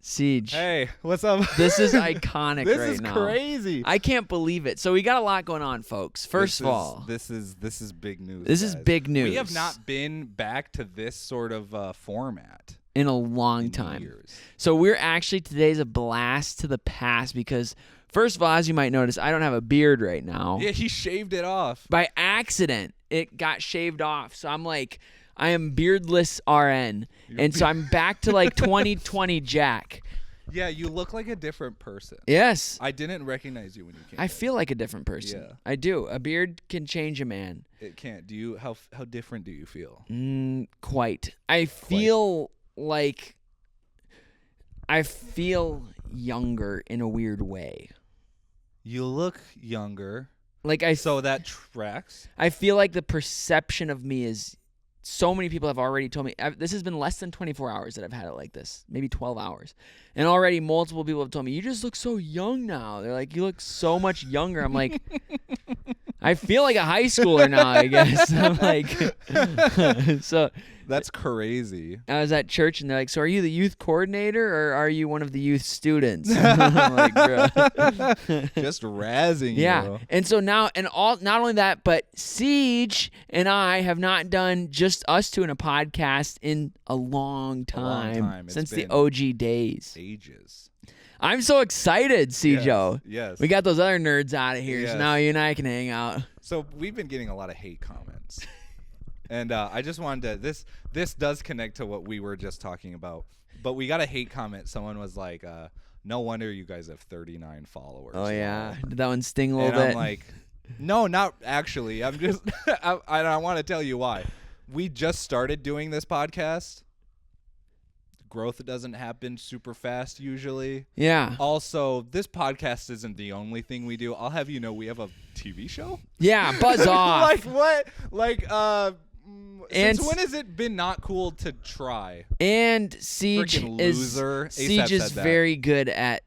Siege. Hey, what's up? This is iconic This right is now. crazy. I can't believe it. So we got a lot going on, folks. First of all, this is big news. This is big news. We have not been back to this sort of format in a long in time. years. So today's a blast to the past because, first of all, as you might notice, I don't have a beard right now. Yeah, he shaved it off. By accident, it got shaved off. So I am beardless RN. And so I'm back to like 2020 Jack. Yeah, you look like a different person. Yes. I didn't recognize you when you came. I feel like a different person. Yeah. I do. A beard can change a man. It can't. Do you? How different do you feel? Quite. I feel younger in a weird way. You look younger. So that tracks. I feel like the perception of me is. So many people have already told me this has been less than 24 hours that I've had it like this, maybe 12 hours. And already multiple people have told me, you just look so young now. They're like, you look so much younger. I'm like, I feel like a high schooler now, I guess. I'm like, so. That's crazy. I was at church and they're like, so are you the youth coordinator or are you one of the youth students? I'm like, bro. Just razzing you. Yeah. And so now, not only that, but Siege and I have not done just us two in a podcast in a long time. Since the OG days. Ages. I'm so excited, Sijo. Yes. We got those other nerds out of here, yes. so now you and I can hang out. So we've been getting a lot of hate comments. And I just wanted to, this does connect to what we were just talking about. But we got a hate comment. Someone was like, no wonder you guys have 39 followers. Oh, yeah. Did that one sting a little bit? And I'm like, no, not actually. I'm just, I want to tell you why. We just started doing this podcast. Growth doesn't happen super fast usually. Yeah. Also, this podcast isn't the only thing we do. I'll have you know we have a TV show. Yeah, buzz off. Like what? Since when has it been not cool to try? And Siege is very good at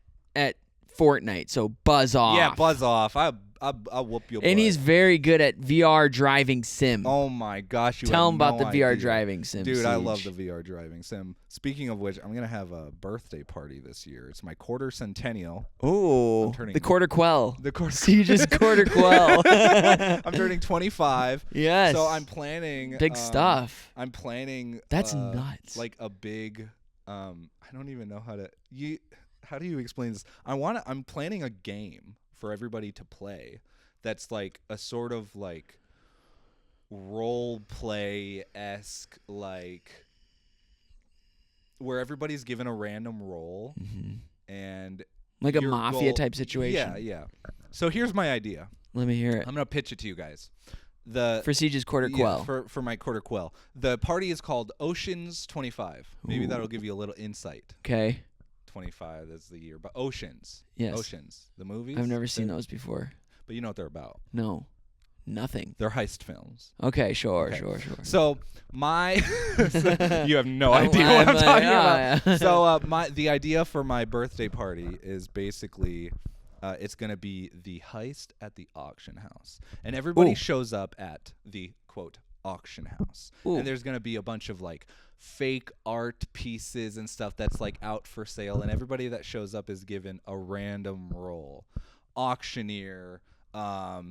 Fortnite, so buzz off. Yeah, buzz off. I'll whoop your butt. And he's very good at VR driving sim. Oh my gosh! Tell him about the VR driving sim, dude. Siege. I love the VR driving sim. Speaking of which, I'm gonna have a birthday party this year. It's my quarter centennial. Ooh, the quarter quell. Siege's quarter quell. I'm turning 25. Yes. So I'm planning big stuff. I'm planning. That's nuts. Like a big. I don't even know how to. How do you explain this? I'm planning a game for everybody to play that's like a sort of like role play-esque, like where everybody's given a random role and like a mafia type situation. Yeah. So here's my idea. Let me hear it. I'm gonna pitch it to you guys. For Siege's quarter quell. For my quarter quell. The party is called Oceans 25. Maybe that'll give you a little insight. Okay. 25 is the year, but Oceans. Yes. Oceans. The movies. I've never seen those before. But you know what they're about. No. Nothing. They're heist films. Okay, sure. So you have no idea what I'm talking about. Yeah. So the idea for my birthday party is basically it's going to be the heist at the auction house. And everybody shows up at the quote auction house. Ooh. And there's going to be a bunch of like fake art pieces and stuff that's like out for sale, and everybody that shows up is given a random role: auctioneer, a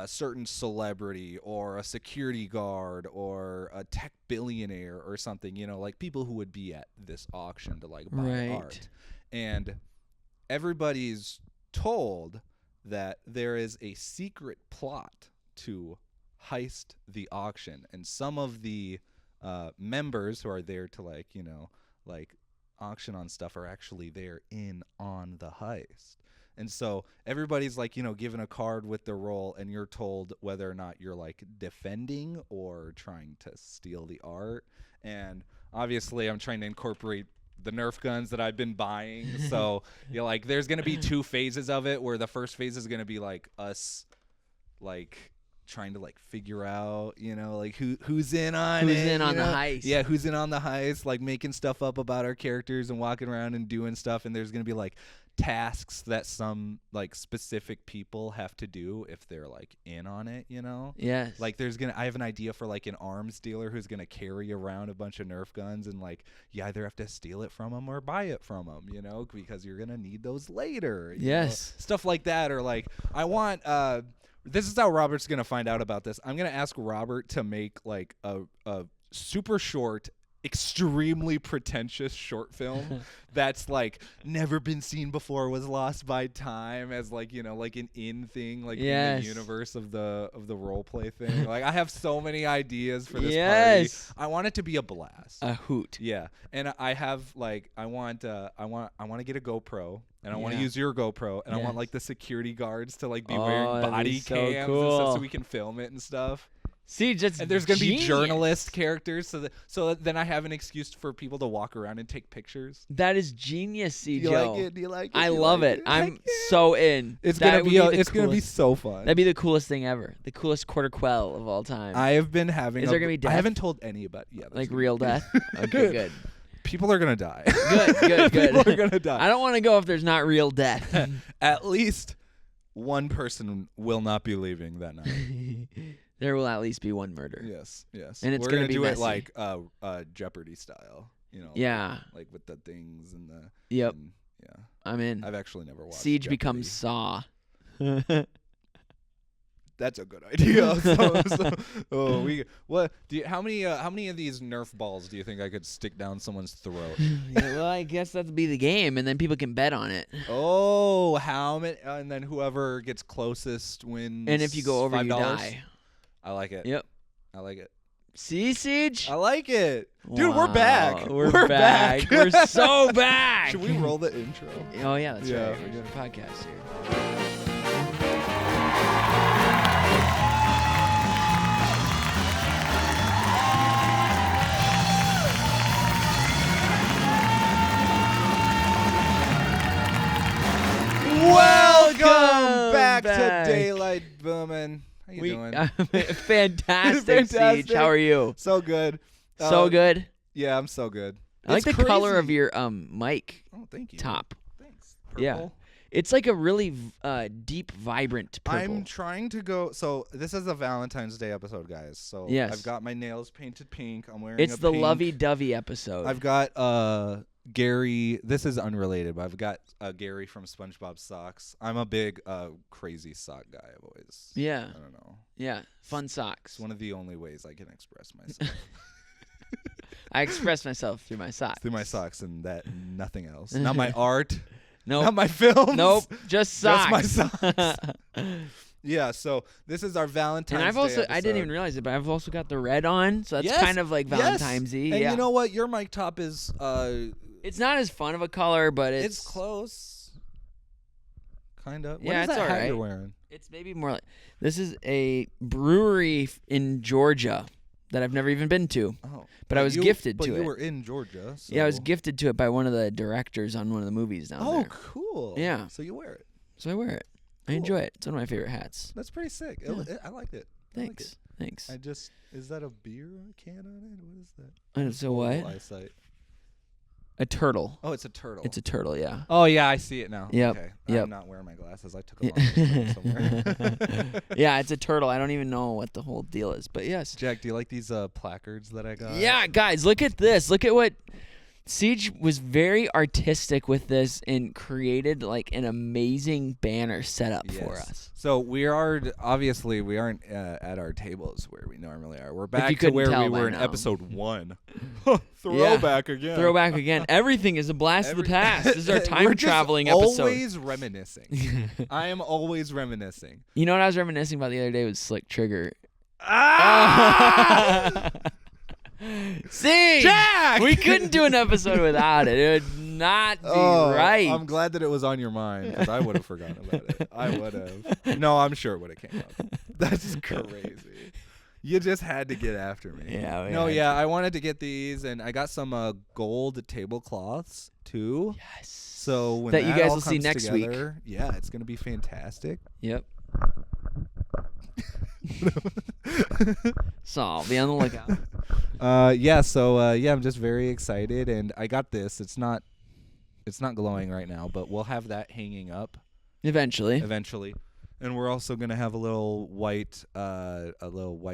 certain celebrity, or a security guard, or a tech billionaire or something, like people who would be at this auction to like buy art. And everybody's told that there is a secret plot to heist the auction, and some of the members who are there to like auction on stuff are actually there in on the heist. And so everybody's like, given a card with their role, and you're told whether or not you're like defending or trying to steal the art. And obviously I'm trying to incorporate the Nerf guns that I've been buying. So there's going to be two phases of it, where the first phase is going to be like us like trying to like figure out, like who's in on it. Who's in on the heist? Yeah, who's in on the heist, like making stuff up about our characters and walking around and doing stuff, and there's going to be like tasks that some like specific people have to do if they're like in on it, Yes. Like I have an idea for like an arms dealer who's going to carry around a bunch of Nerf guns, and like you either have to steal it from him or buy it from him, because you're going to need those later. Yes. Stuff like that. Or like I want this is how Robert's going to find out about this. I'm going to ask Robert to make like a super short, extremely pretentious short film that's like never been seen before, was lost by time, as like like an in thing, like in the universe of the role play thing. Like I have so many ideas for this party. I want it to be a blast, a hoot. Yeah. And I have like I want to get a GoPro, and I want to use your GoPro, and I want like the security guards to like be wearing body cams and stuff so we can film it and stuff. See, just and there's gonna genius. be journalist characters, so then I have an excuse for people to walk around and take pictures. That is genius, C. Do you Joe. like it? Do you like it? I love it. I'm so in. It's gonna be so fun. That'd be the coolest thing ever. The coolest quarter quell of all time. I have been having. Is there gonna be death? I haven't told anybody yet. Like real death. Okay, good. People are gonna die. Good. People are gonna die. I don't want to go if there's not real death. At least one person will not be leaving that night. There will at least be one murder. Yes. And it's we're gonna gonna be do messy. it like Jeopardy style. Yeah. Like with the things and the. Yep. And, yeah. I'm in. I've actually never watched. Siege Jeopardy. becomes Saw. That's a good idea. How many of these Nerf balls do you think I could stick down someone's throat? Well, I guess that'd be the game, and then people can bet on it. Oh, how many? And then whoever gets closest wins. And if you go over, $5. you die. I like it. Yep. I like it. See, Siege? I like it. Dude, Wow. we're back. We're back. We're so back. Should we roll the intro? Oh, yeah, that's Yeah. right. We're doing a podcast here. Welcome back to Daylight Booming. How you doing? Fantastic, Siege. How are you? So good. So good. Yeah, I'm so good. I like the color of your mic Oh, thank you. top. Thanks. Purple. Yeah. It's like a really deep, vibrant purple. I'm trying to go. So this is a Valentine's Day episode, guys. So Yes. I've got my nails painted pink. I'm wearing. It's a the pink. lovey-dovey episode. I've got Gary. This is unrelated, but I've got Gary from SpongeBob socks. I'm a big crazy sock guy. I've always. Yeah. I don't know. Yeah. Fun socks. It's one of the only ways I can express myself. I express myself through my socks. Through my socks and that nothing else. Not my art. Nope. Not my films. Nope. Just socks. Just my socks. Yeah, so this is our Valentine's And I've Day also, episode. I didn't even realize it, but I've also got the red on, so that's kind of like Valentine's-y. And yeah. you know what? Your mic top is It's not as fun of a color, but it's close. Kind of. Yeah, what is it's that hat alright. you're wearing? It's maybe more like, this is a brewery in Georgia that I've never even been to. Oh. But I was gifted to But it. you were in Georgia. So. Yeah, I was gifted to it by one of the directors on one of the movies down there. Oh, cool. Yeah. So you wear it. So I wear it. I Cool. enjoy it. It's one of my favorite hats. That's pretty sick. Yeah. I liked it. Thanks. Thanks. Is that a beer can on it? What is that? And so what? Eyesight. A turtle. Oh, it's a turtle. It's a turtle, yeah. Oh yeah, I see it now. Yep, Okay. yep. I'm not wearing my glasses. I took them off somewhere. Yeah, it's a turtle. I don't even know what the whole deal is, but yes. Jack, do you like these placards that I got? Yeah, guys, look at this. Look at what Siege was very artistic with this and created like an amazing banner setup for us. So we aren't at our tables where we normally are. We're you back to couldn't where tell we by were in now. episode 1. Throwback again. Throwback again. Everything is a blast of the past. This is our We're time just traveling episode. Always reminiscing. I am always reminiscing. You know what I was reminiscing about the other day was Slick Trigger. Ah! See, Jack! we couldn't do an episode without it. It would not be right. I'm glad that it was on your mind because I would have forgotten about it. I would have. No, I'm sure it would have came up. That's crazy. You just had to get after me. Yeah. I wanted to get these, and I got some gold tablecloths too. Yes. So when that you guys all will see comes next week. together, yeah, it's gonna be fantastic. Yep. So I'll be on the lookout. I'm just very excited, and I got this. It's not glowing right now, but we'll have that hanging up Eventually. And we're also gonna have a little white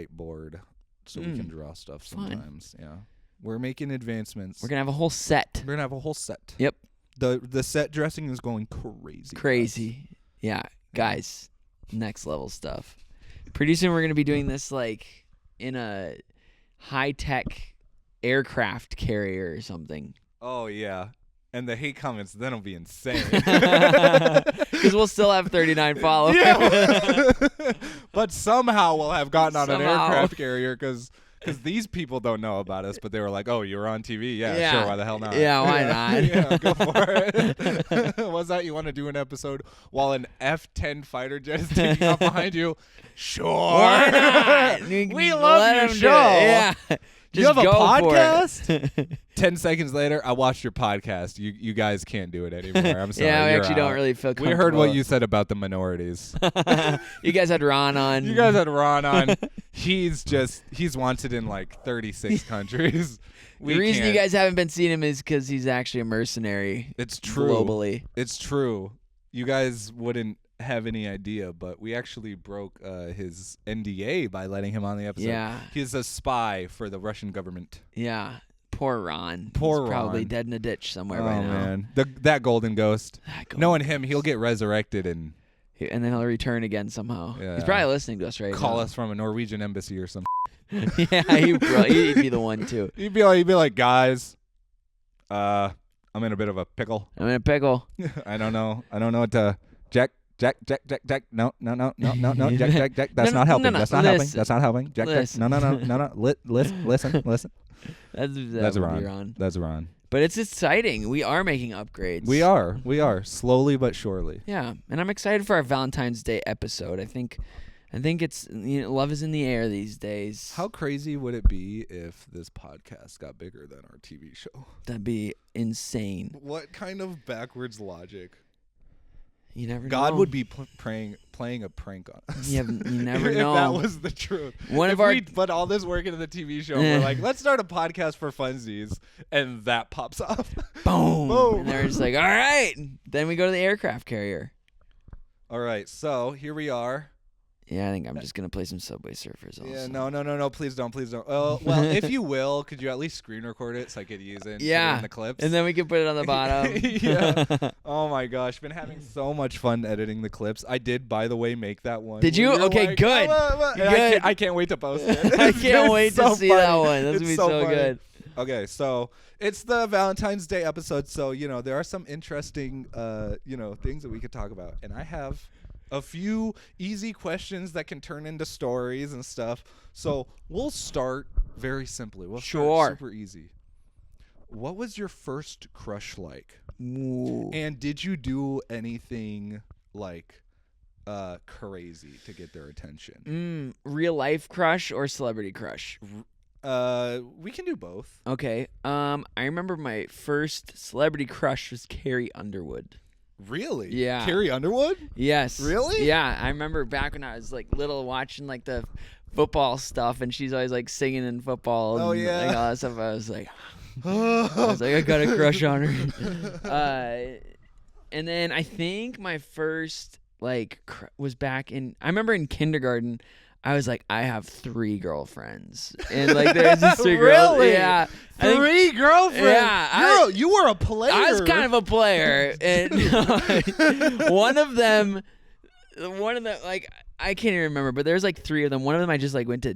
board so we can draw stuff sometimes. Yeah. We're making advancements. We're gonna have a whole set. Yep. The set dressing is going crazy. Yeah, guys, next level stuff. Pretty soon we're gonna be doing this like in a high-tech aircraft carrier or something. Oh yeah. And the hate comments then will be insane. Because we'll still have 39 followers. Yeah. But somehow we'll have gotten on an aircraft carrier because these people don't know about us, but they were like, oh, you're on TV? Yeah, sure, why the hell not? Yeah, why not? Yeah, go for it. What's that? You want to do an episode while an F-10 fighter jet is taking off behind you? Sure. Why not? We love your show. Yeah. You have a go podcast? 10 seconds later, I watched your podcast. You guys can't do it anymore. I'm sorry. Yeah, we You're actually out. don't really feel comfortable. We heard what you said about the minorities. You guys had Ron on. He's wanted in like 36 countries. The reason you guys haven't been seeing him is because he's actually a mercenary. It's true. Globally. It's true. You guys wouldn't have any idea, but we actually broke his NDA by letting him on the episode. Yeah. He's a spy for the Russian government. Yeah. Poor Ron. He's Ron. Probably dead in a ditch somewhere right now. Oh, man. That golden ghost. Knowing him, he'll get reresurrected and then he'll return again somehow. Yeah. He's probably listening to us right now. Call us from a Norwegian embassy or something. Yeah, he'd be the one, too. He'd be like, guys, I'm in a bit of a pickle. I'm in a pickle. I don't know what to... Jack. No. Jack. That's not helping. That's not helping. Jack. No. Listen. That's Ron. That's Ron. But it's exciting. We are making upgrades. We are. Slowly but surely. Yeah, and I'm excited for our Valentine's Day episode. I think it's love is in the air these days. How crazy would it be if this podcast got bigger than our TV show? That'd be insane. What kind of backwards logic? You never know. God would be playing a prank on us. You never know. If that was the truth. We put all this work into the TV show, we're like, let's start a podcast for funsies, and that pops off. Boom. And they're just like, all right. Then we go to the aircraft carrier. All right. So here we are. Yeah, I think I'm just going to play some Subway Surfers also. Yeah, no, please don't. Well, if you will, could you at least screen record it so I could use it in the clips? And then we can put it on the bottom. Yeah. Oh, my gosh. Been having so much fun editing the clips. I did, by the way, make that one. Did you? Okay, like, good. Good. I can't wait to post it. I can't wait to see that one. That's going to be so funny. good. Okay, so it's the Valentine's Day episode, so, there are some interesting, things that we could talk about. And I have a few easy questions that can turn into stories and stuff. So we'll start very simply. We'll start super easy. What was your first crush like? Ooh. And did you do anything like crazy to get their attention? Real life crush or celebrity crush? We can do both. Okay. I remember my first celebrity crush was Carrie Underwood. Really? Yeah. Carrie Underwood? Yes. Really? Yeah. I remember back when I was like little watching like the football stuff and she's always like singing in football and like, all that stuff. I was like, I got a crush on her. And then I think my first was back in, I remember in kindergarten, I was like, I have 3 girlfriends. And like there's these 3 girls. Really? Yeah. 3 girlfriends? Yeah. You were a player. I was kind of a player. And one of them, like, I can't even remember, but there's like 3 of them. One of them I just like went to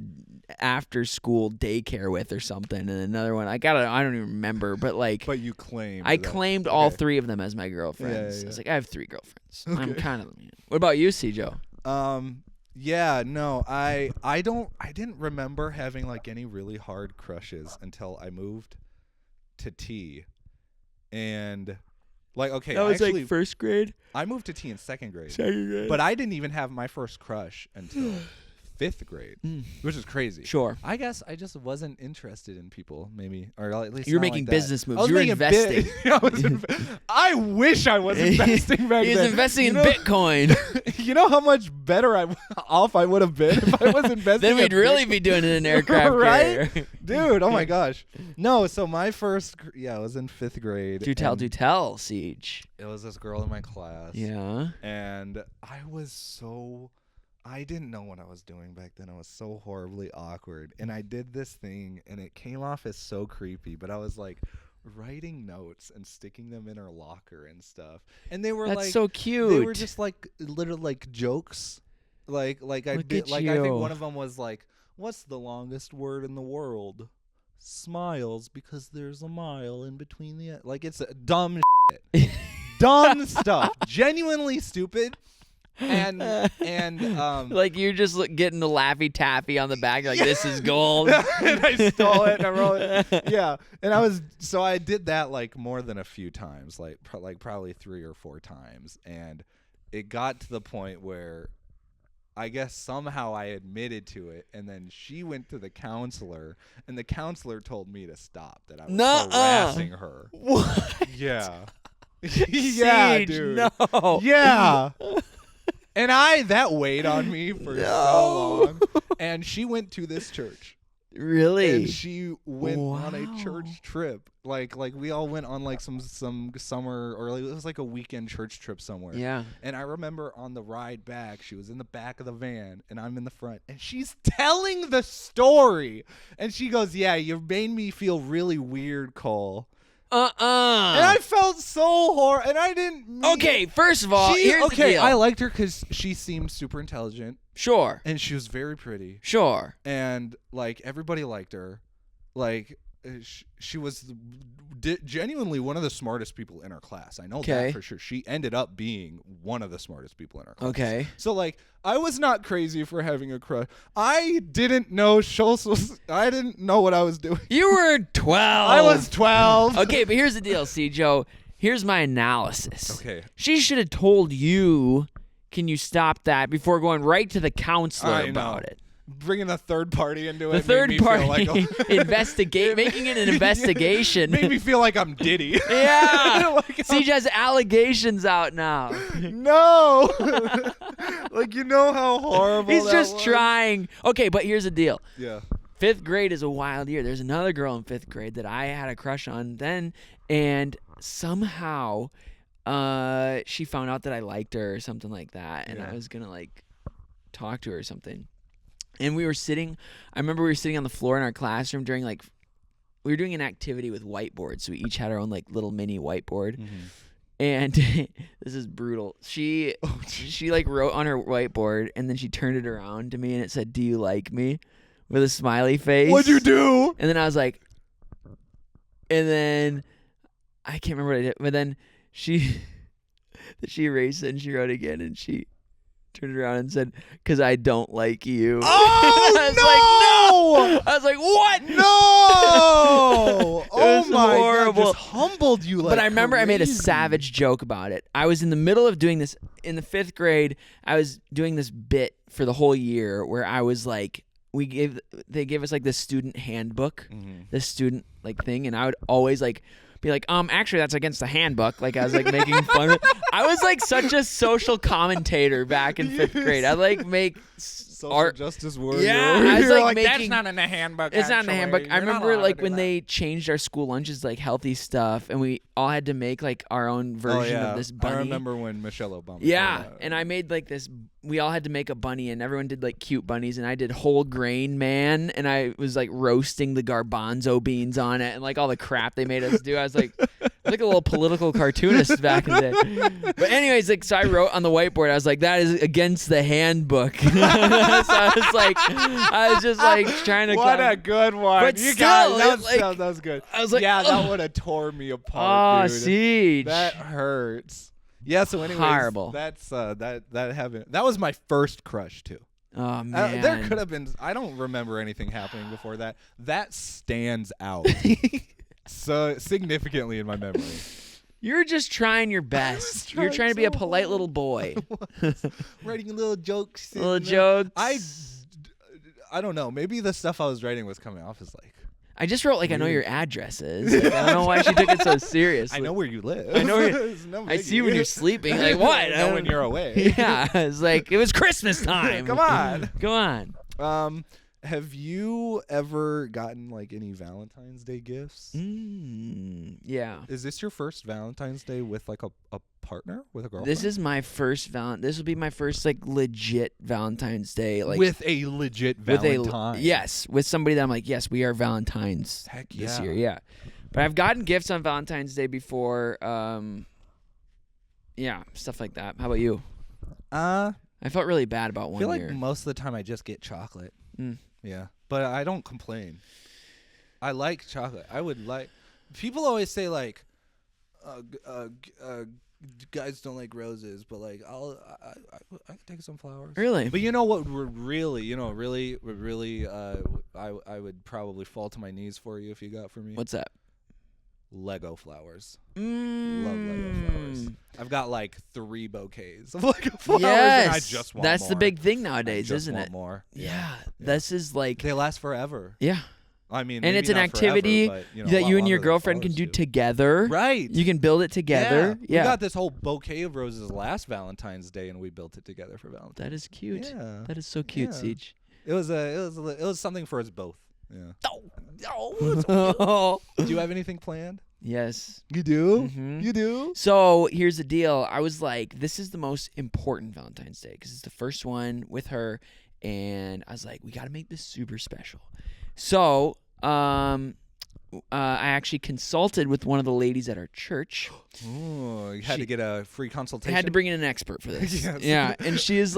after school daycare with or something. And another one, I don't even remember, but like. But you claimed. I claimed all 3 of them as my girlfriends. I was like, I have 3 girlfriends. Okay. I'm kind of. What about you, Joe? Yeah, no, I didn't remember having like any really hard crushes until I moved to T. And like, okay, that was actually, like first grade. I moved to T in second grade. But I didn't even have my first crush until 5th grade, which is crazy. Sure. I guess I just wasn't interested in people, maybe, or at least You're not making like that. business I moves. was You were making investing. I wish I was investing back He was then. investing You in know- Bitcoin. You know how much better off I would have been if I was investing. Then we'd in really Bitcoin? be doing an aircraft Right? carrier. Dude, oh my gosh. No, so my first, I was in 5th grade. Do tell, and Siege. It was this girl in my class. Yeah. And I didn't know what I was doing back then. I was so horribly awkward. And I did this thing, and it came off as so creepy, but I was like writing notes and sticking them in her locker and stuff. And they were That's so cute. They were just like little like jokes. Like I Look did at like I think you. one of them was like, what's the longest word in the world? Smiles, because there's a mile in between the like it's dumb shit. Dumb stuff. Genuinely stupid. And like you're just getting the Laffy Taffy on the back, like this is gold. and I stole it and I wrote it. Yeah. And I did that like more than a few times, like probably 3 or 4 times. And it got to the point where I guess somehow I admitted to it, and then she went to the counselor, and the counselor told me to stop, that I was harassing her. What? Yeah. Yeah, Siege, dude. No. Yeah. And that weighed on me for so long. And she went to this church. Really? And she went on a Wow. church trip. Like we all went on like some summer, or like, it was like a weekend church trip somewhere. Yeah. And I remember on the ride back, she was in the back of the van and I'm in the front, and she's telling the story. And she goes, "Yeah, you made me feel really weird, Cole." And I felt so horrible, and I didn't mean Okay, first of all, here's the deal. I liked her because she seemed super intelligent, Sure. and she was very pretty, Sure. and like everybody liked her. Like she was genuinely one of the smartest people in her class. I know Okay. that for sure. She ended up being one of the smartest people in her class. Okay. So like I was not crazy for having a crush. I didn't know Schultz was. I didn't know what I was doing. You were 12. I was 12. Okay, but here's the deal, C. Joe. Here's my analysis. Okay. She should have told you, can you stop that, before going right to the counselor I about know. it. Bringing the third party into The it. third made me feel party like making it an investigation. Made me feel like I'm Diddy. Yeah. Like, CJ has allegations out now. no. Like, you know how horrible He's that just was? trying. Okay, but here's the deal. Yeah. 5th grade is a wild year. There's another girl in 5th grade that I had a crush on then, and somehow she found out that I liked her or something like that, and Yeah. I was gonna like talk to her or something. And I remember we were sitting on the floor in our classroom during like, we were doing an activity with whiteboards, so we each had our own like little mini whiteboard. Mm-hmm. And this is brutal. She like wrote on her whiteboard, and then she turned it around to me, and it said, "Do you like me?" with a smiley face. What'd you do? And then I was like, and then I can't remember what I did, but then she erased it and she wrote again, and she turned it around and said, "'Cause I don't like you." Oh, I was like, what? No! Oh was my horrible. God, just humbled you like But I remember I made a crazy. savage joke about it. I was in the middle of doing this in the 5th grade. I was doing this bit for the whole year where I was like, they gave us like this student handbook, this student like thing, and I would always like be like, actually that's against the handbook. Like I was like making fun of it. I was like such a social commentator back in 5th grade. I like make Social justice warrior. Yeah, I was You're like that's making- not in the handbook. It's not in the handbook. actually. I You're not remember allowed like to do when that. they changed our school lunches like healthy stuff, and we all had to make like our own version of this bunny. I remember when Michelle Obama. Yeah, said that. and I made like this. We all had to make a bunny, and everyone did like cute bunnies, and I did whole grain man, and I was like roasting the garbanzo beans on it, and like all the crap they made us do. I was like a little political cartoonist back in the day. But anyways, like so I wrote on the whiteboard. I was like, that is against the handbook. So I was just like trying to. What a good one! But you still, got it, that was good. I was like, yeah, ugh. that would have tore me apart. Oh, dude. Siege. That hurts. Yeah. So anyways, Horrible. That's that happened. That was my first crush too. Oh man. There could have been. I don't remember anything happening before that. That stands out so significantly in my memory. You're just trying your best. You're trying trying to be a so polite hard. little boy. Writing little jokes. Little and, jokes. I don't know. Maybe the stuff I was writing was coming off as like. I just wrote like I know Weird. your addresses. Like, I don't know why she took it so seriously. I know where you live. I know It's no I biggie. see when you're sleeping. Like what? I know when you're away. Yeah, it's like it was Christmas time. Come on. Come on. Have you ever gotten like any Valentine's Day gifts? Yeah. Is this your first Valentine's Day with like a partner, with a girlfriend? This is my first This will be my first like legit Valentine's Day, like with a legit Valentine. Yes, with somebody that I'm like, yes, we are Valentines. Heck this yeah. year. Yeah. But I've gotten gifts on Valentine's Day before. Yeah, stuff like that. How about you? I I felt really bad about one feel like year. most of the time I just get chocolate. Mm. Yeah, but I don't complain. I like chocolate. I would like. People always say like, guys don't like roses, but like I can take some flowers. Really? But you know what would really, I would probably fall to my knees for you if you got for me. What's that? Lego flowers. Love Lego flowers. I've got like 3 bouquets of Lego flowers, Yes, and I just want that's more. the big thing I nowadays, just isn't want it? More. Yeah, this is like They last forever. yeah, I mean, and maybe it's an not activity forever, but, a that lot you and your longer than girlfriend can flowers do do. together. Right. You can build it together. Yeah, We got this whole bouquet of roses last Valentine's Day, and we built it together for Valentine's. that is cute. Yeah. That is so cute, Yeah. Siege. It was something for us both. Yeah. Oh, Do you have anything planned? yes. You do. Mhm. You do. So here's the deal. I was like, this is the most important Valentine's Day because it's the first one with her, and I was like, we got to make this super special. So, I actually consulted with one of the ladies at our church. Oh, you had to get a free I consultation. had to bring in an expert for this. Yes. Yeah, and she's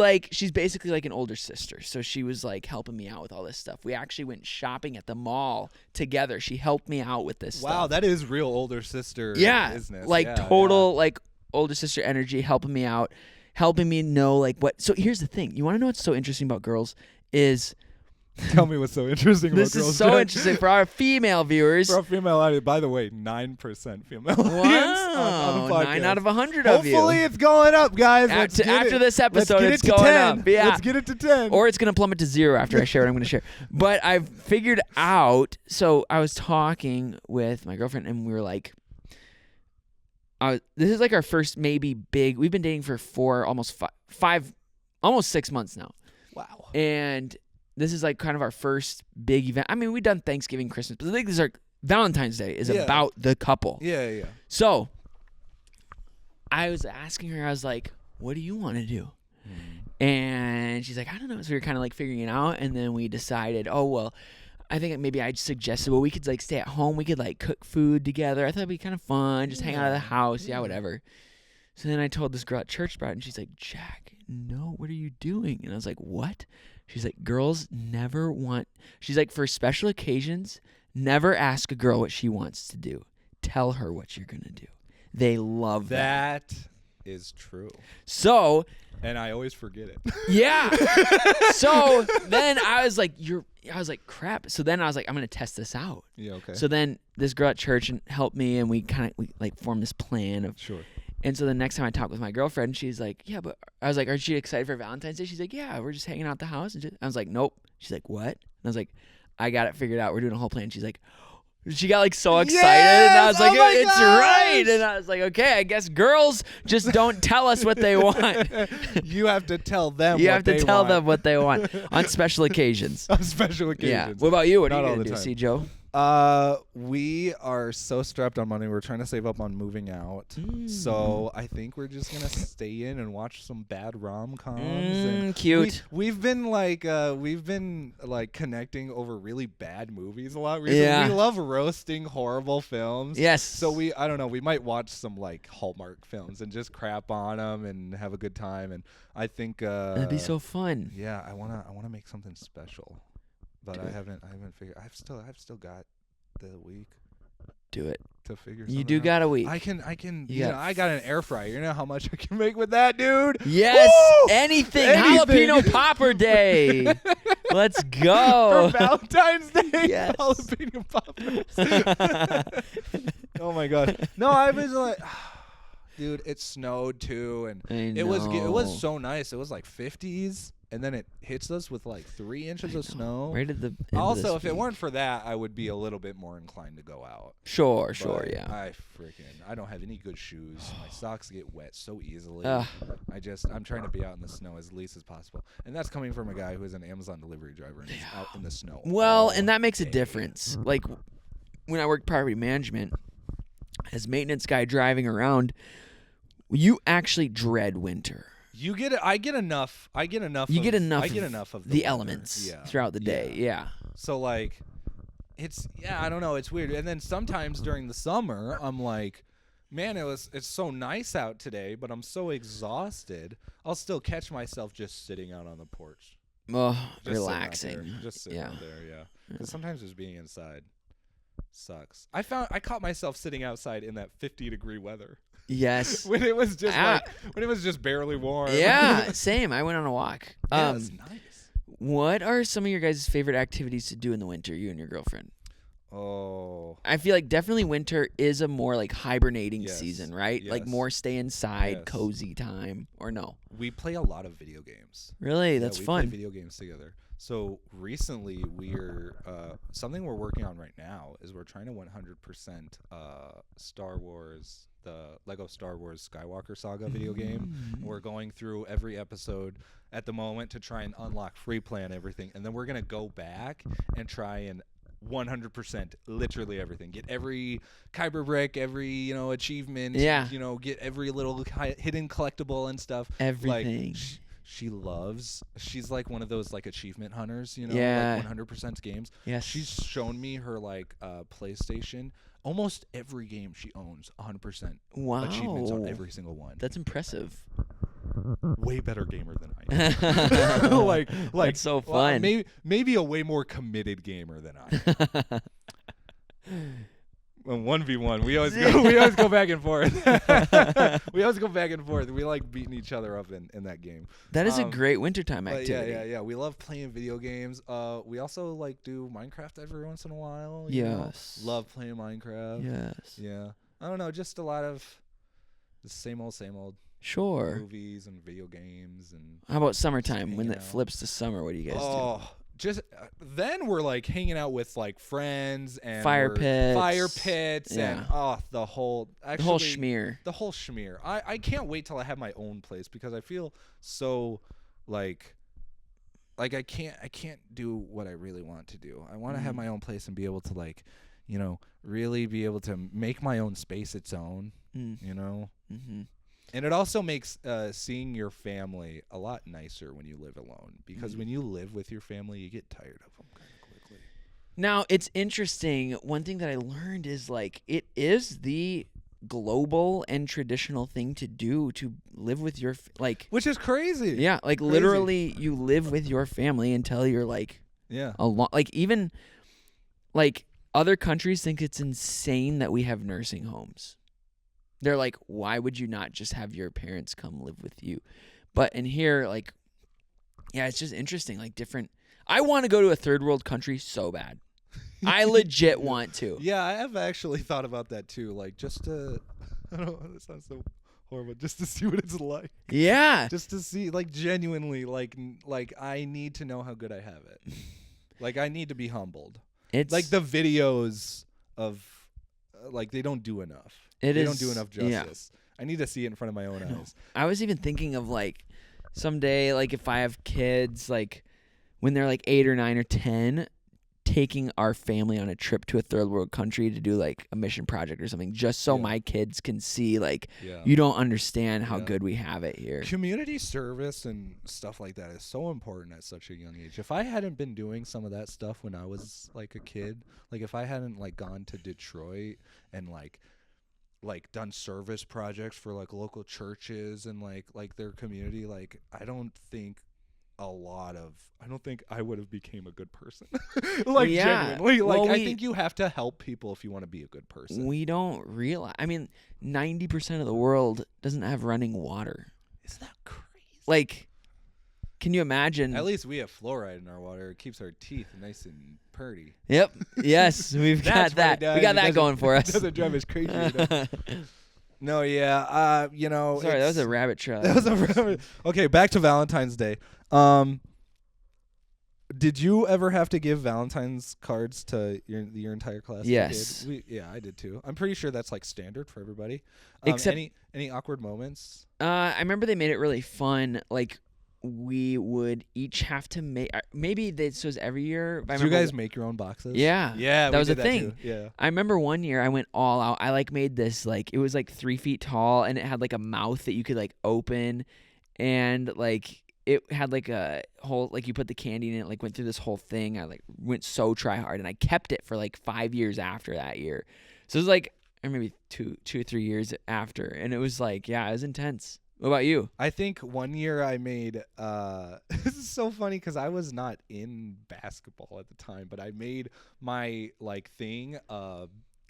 basically like an older sister. So she was like helping me out with all this stuff. We actually went shopping at the mall together. She helped me out with this Wow, stuff. that is real older sister business. Like Yeah, total like older sister energy, helping me out, helping me know like what. So here's the thing. You want to know what's so interesting about girls is Tell me what's so interesting this about girls. is so Jack. interesting for our female viewers. For our female audience, by the way, 9% female audience on the Wow, podcast. 9 out of 100 of you. Hopefully it's going up, guys. After this Let's episode, get it's it to going 10. up. Yeah. Let's get it to 10. Or it's going to plummet to 0 after I share what I'm going to share. But I've figured out, so I was talking with my girlfriend, and we were like, this is like our first maybe big, we've been dating for almost 6 months now. Wow. And this is like kind of our first big event. I mean, we've done Thanksgiving, Christmas, but I think this is Valentine's Day is Yeah. about the couple. Yeah. So I was asking her, I was like, what do you want to do? And she's like, I don't know. So we were kind of like figuring it out. And then we decided, oh, well, I think maybe I suggested, well, we could like stay at home. We could like cook food together. I thought it'd be kind of fun. Just hang out of the house. Yeah, whatever. So then I told this girl at church about it. And she's like, Jack, no, what are you doing? And I was like, what? She's like, girls never want. She's like, for special occasions, never ask a girl what she wants to do. Tell her what you're going to do. They love that. That is true. So, And I always forget it. yeah. So then I was like, crap. So then I was like, I'm going to test this out. Yeah, okay. So then this girl at church helped me, and we like formed this plan of. Sure. And so the next time I talked with my girlfriend, she's like, yeah, but I was like, aren't you excited for Valentine's Day? She's like, yeah, we're just hanging out at the house. And I was like, nope. She's like, what? And I was like, I got it figured out. We're doing a whole plan. She's like, she got like so excited. And I was like, it's right. And I was like, okay, I guess girls just don't tell us what they want. You have to tell them You what have to they tell want. them what they want on special occasions. On special Yeah. occasions. What about you? What Not are you all going the to do? time. See, Joe? We are so strapped on money. We're trying to save up on moving out. So I think we're just gonna stay in and watch some bad rom-coms. And Cute. We've been like connecting over really bad movies a lot recently. Yeah. We love roasting horrible films. Yes. So I don't know. We might watch some like Hallmark films and just crap on them and have a good time. And I think That'd be so fun. yeah, I wanna make something special. But Do I it. haven't figured. I've still got the week Do it. to figure. You something do out. got a week. I can. You You know, got- I got an air fryer. You know how much I can make with that, dude. Yes. Woo! Anything. Anything. Jalapeno popper day. Let's go. For Valentine's Day, Yes. jalapeno poppers. Oh my god. No, I was like, dude, it snowed too, and I it was know. so nice. It was like 50s. and then it hits us with like 3 inches of snow. Right at the end Also, of this if it week. weren't for that, I would be a little bit more inclined to go out. Sure, But yeah. I don't have any good shoes. My socks get wet so easily. Ugh. I'm trying to be out in the snow as least as possible. And that's coming from a guy who is an Amazon delivery driver and is out in the snow. Well, all and that makes a day. difference. Like when I worked property management, as maintenance guy driving around, you actually dread winter. You get it. I get enough. You get enough. I get enough of the weather. elements Yeah. throughout the day. Yeah. So like, I don't know. It's weird. And then sometimes during the summer, I'm like, man, it's so nice out today, but I'm so exhausted. I'll still catch myself just sitting out on the porch, Oh, just relaxing. just sitting Yeah. out there. Yeah. Because sometimes just being inside sucks. I caught myself sitting outside in that 50-degree weather. Yes. when it was just barely warm. Yeah. Same. I went on a walk. Yeah, it's nice. What are some of your guys' favorite activities to do in the winter, you and your girlfriend? Oh. I feel like definitely winter is a more like hibernating Yes. season, right? Like Yes. more stay inside, Yes. cozy time, or no? We play a lot of video games. Really? Yeah, That's we fun. play video games together. So recently, we're something we're working on right now is we're trying to 100% Star Wars, the Lego Star Wars Skywalker Saga video game. We're going through every episode at the moment to try and unlock free play and everything, and then we're gonna go back and try and 100% literally everything. Get every kyber brick, every achievement. Yeah. Get every little hidden collectible and stuff. Everything. Like, she's like one of those like achievement hunters, Yeah. like 100% games. Yes. She's shown me her like PlayStation. Almost every game she owns 100% Wow. achievements on every single one. That's impressive. Way better gamer than I am. like That's so well, fun. maybe a way more committed gamer than I am. When 1v1, we always go back and forth. We always go back and forth. We like beating each other up in that game. That is a great wintertime But activity. yeah. We love playing video games. We also like do Minecraft every once in a while. Yes. Love playing Minecraft. Yes. Yeah. I don't know, just a lot of the same old Sure. movies and video games and How about summertime when hanging it out. flips to summer? What do you guys do? Just then we're like hanging out with like friends and Fire fire pits. pits Yeah. and the whole The whole schmear. the whole schmear. I can't wait till I have my own place because I feel so like I can't do what I really want to do. I want to have my own place and be able to like really be able to make my own space its own. Mm-hmm. And it also makes seeing your family a lot nicer when you live alone because when you live with your family, you get tired of them kind of quickly. Now, it's interesting. One thing that I learned is like it is the global and traditional thing to do to live with your Which is crazy. yeah, like Crazy. literally you live with your family until you're like Yeah. like even like other countries think it's insane that we have nursing homes. They're like, why would you not just have your parents come live with you? But in here, like, yeah, it's just interesting. Like different. I want to go to a third world country so bad. I legit want to. Yeah, I have actually thought about that too. Like just to, I don't know, this sounds so horrible. Just to see what it's like. Yeah. Just to see, like genuinely, like I need to know how good I have it. Like I need to be humbled. It's Like the videos of, like they don't do enough. They don't do enough yeah. justice. I need to see it in front of my own eyes. I was even thinking of like someday, like if I have kids, like when they're like 8 or 9 or 10, taking our family on a trip to a third world country to do like a mission project or something, just so Yeah. my kids can see like Yeah. you don't understand how Yeah. good we have it here. Community service and stuff like that is so important at such a young age. If I hadn't been doing some of that stuff when I was like a kid, like if I hadn't like gone to Detroit and like done service projects for like local churches and like their community, like I don't think I would have became a good person. Like Yeah. genuinely, like Well, I think you have to help people if you want to be a good person. We don't realize. I mean, 90% of the world doesn't have running water. Isn't that crazy? Like, can you imagine? At least we have fluoride in our water. It keeps our teeth nice and purty. Yep. Yes, we've got That's what it that. does. We got It that doesn't- going for us. It doesn't drive us crazy. No, yeah. Sorry, that was a rabbit trail. That was a rabbit. Okay, back to Valentine's Day. Did you ever have to give Valentine's cards to your entire class? Yes. Yeah, I did too. I'm pretty sure that's like standard for everybody. Except any awkward moments? I remember they made it really fun. Like we would each have to make. Maybe this was every year. But Did you guys make your own boxes? Yeah. Yeah, that we was a did thing. Too. Yeah. I remember one year I went all out. I like made this like it was like 3 feet tall and it had like a mouth that you could like open, and like it had like a whole like you put the candy in it. Like went through this whole thing. I like went so try hard and I kept it for like 5 years after that year. So it was like or maybe two or 3 years after, and it was like it was intense. What about you? I think one year I made this is so funny because I was not in basketball at the time, but I made my like thing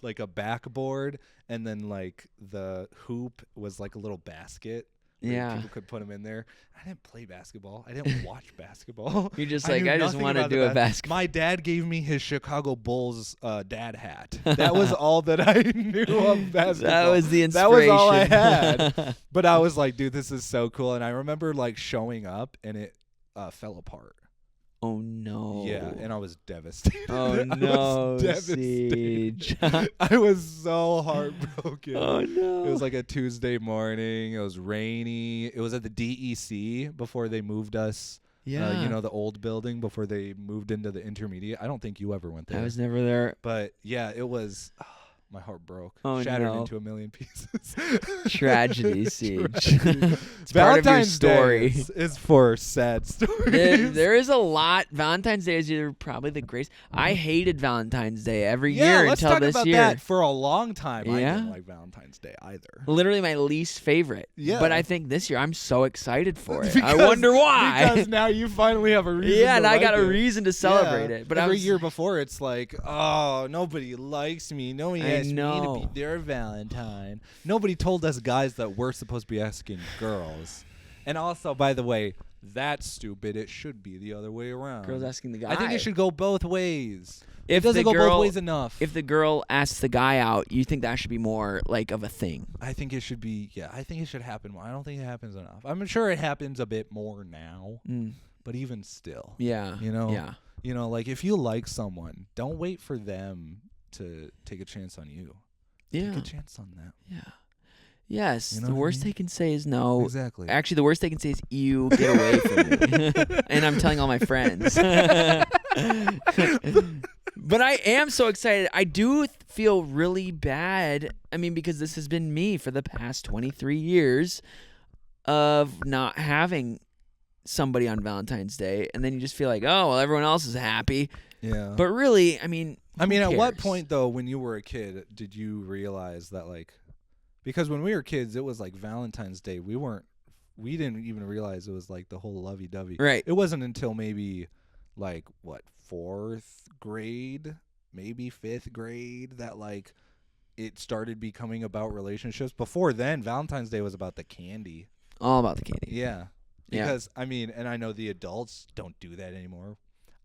like a backboard, and then like the hoop was like a little basket. Yeah. People could put them in there. I didn't play basketball. I didn't watch basketball. You're just I like, knew I just nothing want to about the do a basketball. My dad gave me his Chicago Bulls dad hat. That was all that I knew of basketball. That was the inspiration. That was all I had. But I was like, dude, this is so cool. And I remember like showing up and it fell apart. Oh no. Yeah, and I was devastated. Oh no, devastated. Siege. I was so heartbroken. Oh no. It was like a Tuesday morning. It was rainy. It was at the DEC before they moved us. Yeah. The old building before they moved into the intermediate. I don't think you ever went there. I was never there. But yeah, it was. My heart broke. Oh, Shattered no. into a million pieces. Tragedy, Siege. Tragedy. It's part of your Valentine's story. Day is for sad stories. There is a lot. Valentine's Day is probably the greatest. I hated Valentine's Day every Yeah, year let's until talk this about year. that for a long time. I Yeah? didn't like Valentine's Day either. Literally my least favorite. Yeah. But I think this year I'm so excited for it. I Because- wonder why. Because now you finally have a reason. Yeah, and to I got like a it. reason to celebrate it. But every I was, year before, it's like, oh, nobody likes me. Nobody I asked me know. to be their Valentine. Nobody told us guys that we're supposed to be asking girls. And also, by the way, that's stupid. It should be the other way around. girls asking the guy. I think it should go both ways. If It doesn't the go girl- both ways enough. If the girl asks the guy out, you think that should be more like of a thing. I think it should be, I think it should happen more. I don't think it happens enough. I'm sure it happens a bit more now, but even still. Yeah. Yeah. Like if you like someone, don't wait for them to take a chance on you. Yeah. Take a chance on them. Yeah. Yes. You know The what I worst mean? they can say is no. Exactly. Actually, the worst they can say is ew, get away from me. And I'm telling all my friends. But I am so excited. I do feel really bad. I mean, because this has been me for the past 23 years of not having somebody on Valentine's Day. And then you just feel like, oh, well, everyone else is happy. Yeah. But really, I mean, who at what cares? point though, when you were a kid, did you realize that because when we were kids, it was like Valentine's Day. We didn't even realize it was like the whole lovey-dovey. Right. It wasn't until maybe like what, 4th grade, maybe 5th grade that like it started becoming about relationships. Before then, Valentine's Day was about the candy. All about the candy. Yeah. Yeah. Because and I know the adults don't do that anymore.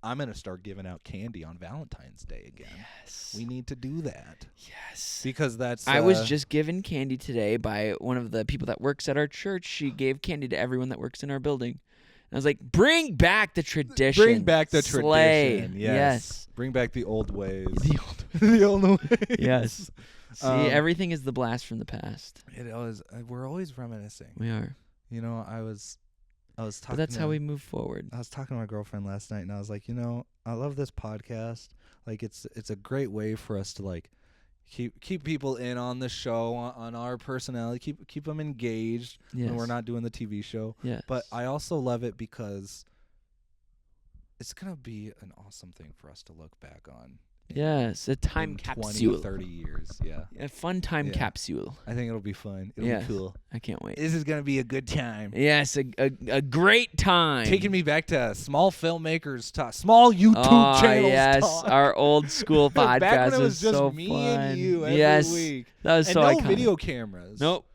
I'm going to start giving out candy on Valentine's Day again. Yes. We need to do that. Yes. Because that's I was just given candy today by one of the people that works at our church. She Oh. gave candy to everyone that works in our building. And I was like, bring back the tradition. Bring back the Slay. tradition. Yes. Bring back the old ways. The old the old ways. Yes. See, everything is the blast from the past. It always, we're always reminiscing. We are. I was talking. But that's how we move forward. I was talking to my girlfriend last night, and I was like, I love this podcast. Like, it's a great way for us to like keep people in on the show, on our personality, keep them engaged when we're not doing the TV show. Yes. But I also love it because it's gonna be an awesome thing for us to look back on. Yes, a time in capsule. 20, 30 years. Yeah. A fun time Yeah. capsule. I think it'll be fun. It'll Yes. be cool. I can't wait. This is gonna be a good time. Yes, a great time. Taking me back to small filmmakers talk, small YouTube channels yes, talk. our old school podcast Back when it was just so me fun. and you every yes, week. that was And so no iconic. video cameras. Nope.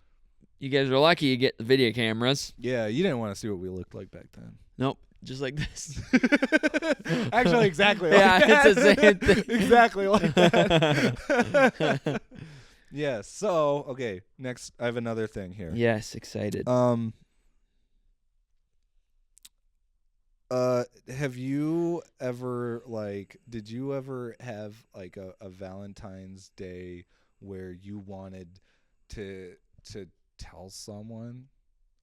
You guys are lucky you get the video cameras. Yeah, you didn't want to see what we looked like back then. Nope. Just like this. Actually, exactly. Yeah, like that. it's the same thing. Exactly like that. Yes. So, okay, next I have another thing here. Yes, excited. Have you ever did you ever have like a Valentine's Day where you wanted to tell someone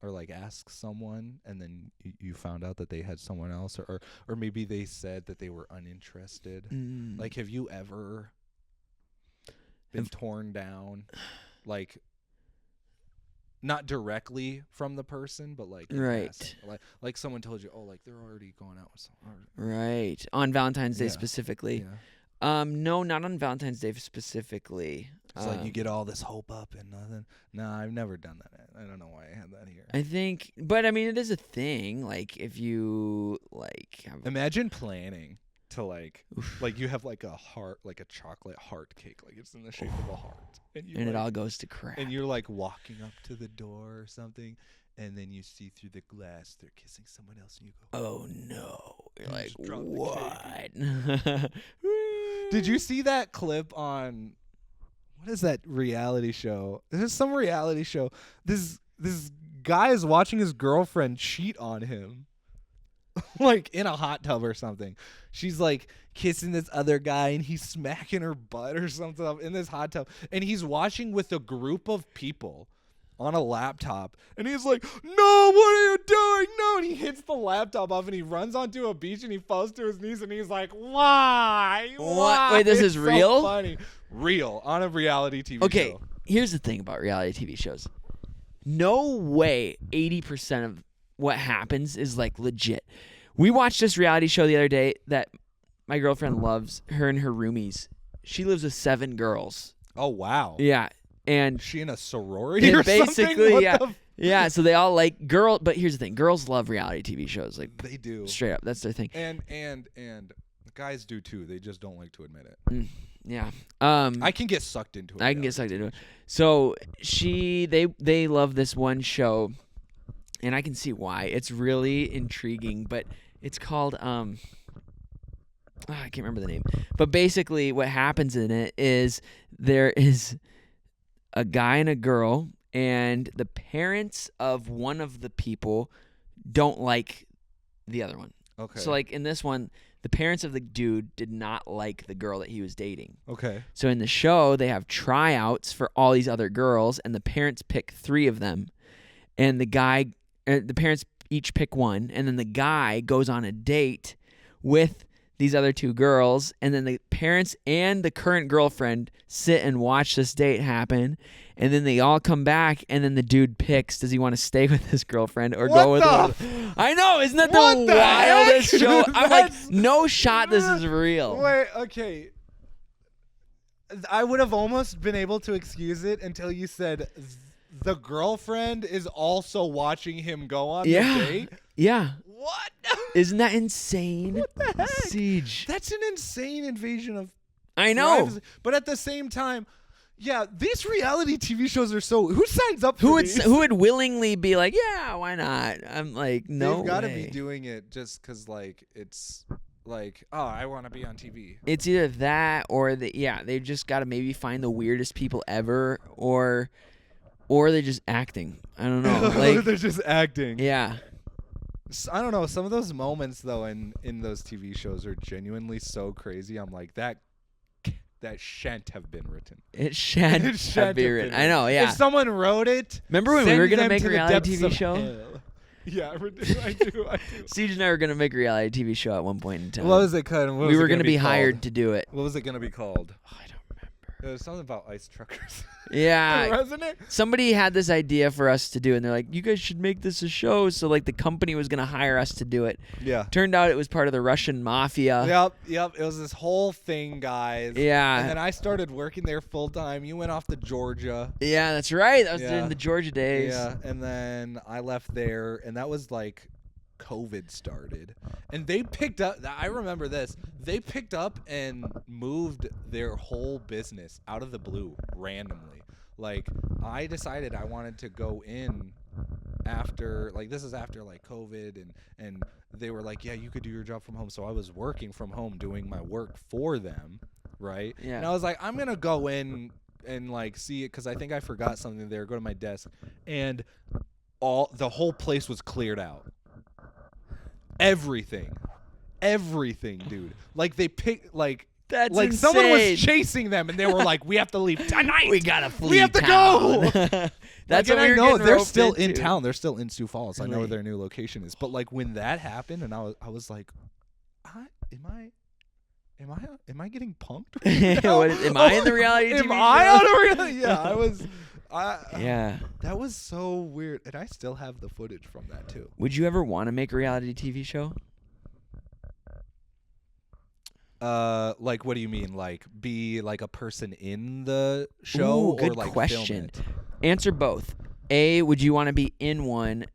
or like ask someone and then you found out that they had someone else or maybe they said that they were uninterested? Like, have you ever been torn down, like not directly from the person, but like Right. like someone told you, oh, like they're already going out with someone. Right. On Valentine's Day Yeah. specifically. Yeah. No, not on Valentine's Day specifically. It's like you get all this hope up and nothing. No, I've never done that. I don't know why I had that here. I think, but I mean, it is a thing. Like, if you Imagine planning to like you have like a heart, like a chocolate heart cake, like it's in the shape of a heart, and it all goes to crap. And you're like walking up to the door or something, and then you see through the glass they're kissing someone else, and you go, "Oh no!" You're like, "What?" Did you see that clip on what is that reality show? There's some reality show. This guy is watching his girlfriend cheat on him. Like in a hot tub or something. She's like kissing this other guy and he's smacking her butt or something in this hot tub. And he's watching with a group of people on a laptop. And he's like, "No, what are you doing? No." And he hits the laptop off and he runs onto a beach and he falls to his knees and he's like, "Why? What? Wait, this is real? So funny. Real on a reality TV show. Okay, here's the thing about reality TV shows. No way 80% of what happens is like legit. We watched this reality show the other day that my girlfriend loves, her and her roomies. She lives with 7 girls. Oh, wow. Yeah. And is she in a sorority or basically, something? yeah. Yeah, so they all like but here's the thing. Girls love reality TV shows. Like, they do. Straight up. That's their thing. And guys do too. They just don't like to admit it. Yeah. I can get sucked into it. I can get sucked into it. So they love this one show, and I can see why. It's really intriguing, but it's called I can't remember the name. But basically what happens in it is there is a guy and a girl, and the parents of one of the people don't like the other one. Okay. So like in this one, the parents of the dude did not like the girl that he was dating. Okay. So in the show, they have tryouts for all these other girls, and the parents pick 3 of them, and the parents each pick one, and then the guy goes on a date with these other 2 girls, and then the parents and the current girlfriend sit and watch this date happen, and then they all come back, and then the dude picks, does he want to stay with his girlfriend or go with her? I know, isn't that the wildest show? I'm like, no shot this is real. Wait, okay. I would have almost been able to excuse it until you said the girlfriend is also watching him go on the date. Yeah. What? Isn't that insane? What the heck? Siege. That's an insane invasion of I know. privacy. But at the same time, yeah, these reality TV shows are so. Who signs up for these? Who would willingly be like, yeah, why not? I'm like, no. They've got to be doing it just because, like, it's like, oh, I want to be on TV. It's either that or they just got to maybe find the weirdest people ever, or they're just acting. I don't know. Like, they're just acting. Yeah. I don't know. Some of those moments though in those TV shows are genuinely so crazy. I'm like, that shan't have been written. It shan't have been written. I know, yeah. If someone wrote it, remember when we were gonna make a reality TV show? Yeah, I do. Siege and I were gonna make a reality TV show at one point in time. What was it called? We were gonna be hired to do it. What was it gonna be called? Oh, I don't remember. It was something about ice truckers. Yeah. Wasn't it? Somebody had this idea for us to do, and they're like, you guys should make this a show. So, like, the company was going to hire us to do it. Yeah. Turned out it was part of the Russian mafia. Yep. It was this whole thing, guys. Yeah. And then I started working there full time. You went off to Georgia. Yeah, that's right. I was in the Georgia days. Yeah. And then I left there, and that was like COVID started. And they picked up, I remember this, they picked up and moved their whole business out of the blue randomly. Like, I decided I wanted to go in after, like, this is after, like, COVID, and they were like, yeah, you could do your job from home. So I was working from home doing my work for them, right? Yeah. And I was like, I'm going to go in and like see it because I think I forgot something there. Go to my desk, and the whole place was cleared out. Everything, dude. Like they picked That's like insane. someone was chasing them, and they were like, "We have to leave tonight. We gotta flee. We have to town. go." That's like, what we were I know getting they're roped still into. in town. They're still in Sioux Falls. I know where Really? their new location is. But like when that happened, and I was like, am I getting punked? Right now? Am I in the reality TV Am I show? on a reality? Yeah, I was. Yeah. That was so weird, and I still have the footage from that too. Would you ever want to make a reality TV show? Like what do you mean? Like be like a person in the show, Ooh, or good like question. film Answer both. A, would you want to be in one?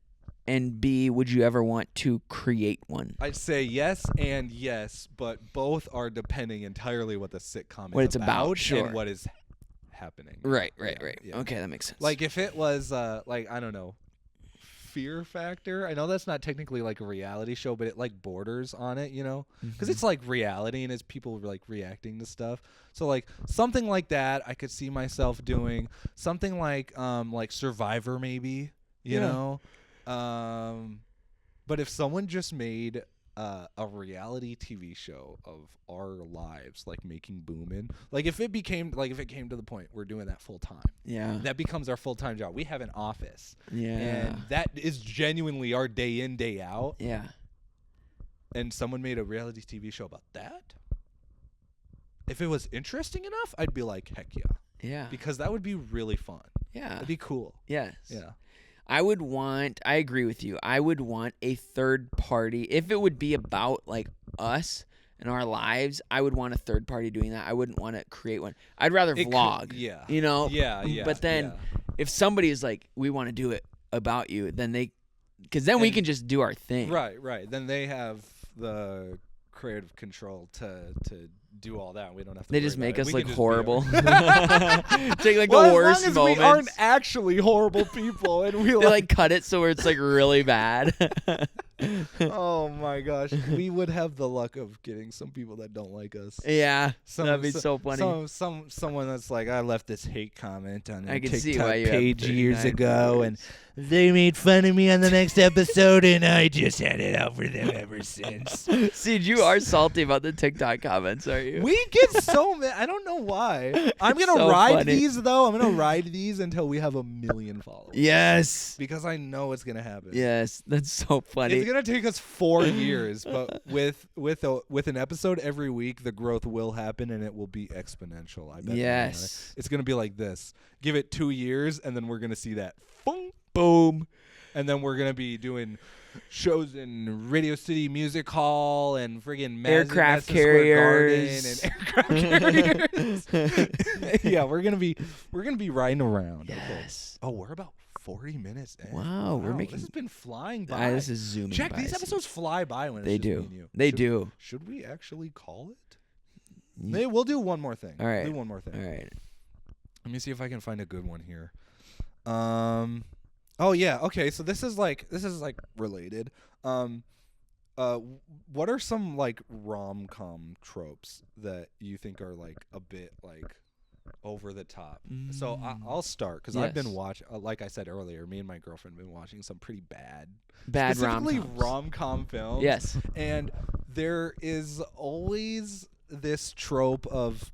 And B, would you ever want to create one? I'd say yes and yes, but both are depending entirely what the sitcom What is it's about, sure. and what is happening. Right. Yeah. Okay, that makes sense. Like if it was like I don't know, Fear Factor. I know that's not technically like a reality show, but it like borders on it, you know, because it's like reality and it's people like reacting to stuff. So like something like that, I could see myself doing something like Survivor, maybe, you know. But if someone just made a reality TV show of our lives, like making Boomin', like if it came to the point we're doing that full time, that becomes our full time job. We have an office, and that is genuinely our day in, day out. Yeah. And someone made a reality TV show about that. If it was interesting enough, I'd be like, heck yeah. Yeah. Because that would be really fun. Yeah. It'd be cool. Yes. Yeah. I agree with you. I would want a third party. If it would be about like us and our lives, I would want a third party doing that. I wouldn't want to create one. I'd rather vlog. Yeah. You know? Yeah. But then if somebody is like, we want to do it about you, then because then we can just do our thing. Right. Then they have the creative control to do all that. We don't have to. They worry just about make it. us We like can just horrible. be our- Take like well, the worst as long as moments. we aren't actually horrible people, and we They like cut it so where it's like really bad. Oh my gosh, we would have the luck of getting some people that don't like us. Yeah, that'd be so funny. Someone that's like, I left this hate comment on I their can see TikTok why you have page years 39 ago, followers. and they made fun of me on the next episode, and I just had it out for them ever since. See, you are salty about the TikTok comments, are you? We get so mad. I don't know why. I'm It's gonna so ride funny. these though. I'm gonna ride these until we have 1 million followers. Yes. Because I know it's gonna happen. Yes, that's so funny. It's gonna take us 4 years, but with an episode every week, the growth will happen and it will be exponential. I bet. Yes. It's gonna be like this. Give it 2 years, and then we're gonna see that. Boom. And then we're gonna be doing shows in Radio City Music Hall and friggin' Aircraft Madison Square Garden carriers. and aircraft carriers. Yeah, we're gonna be riding around. Yes. Okay. Oh, we're about 40 minutes in. Wow, we're making. This has been flying by. This is zooming. Check, by, these see. episodes fly by when They it's just do. me and you. They do. Should we actually call it? Ye- Maybe we'll do one more thing. All right. Do one more thing. All right. Let me see if I can find a good one here. Oh yeah. Okay. So this is like related. What are some like rom-com tropes that you think are like a bit like over the top? So I'll start because I've been Yes. watching. Like I said earlier, me and my girlfriend have been watching some pretty bad Specifically specifically rom-com films. Yes. And there is always this trope of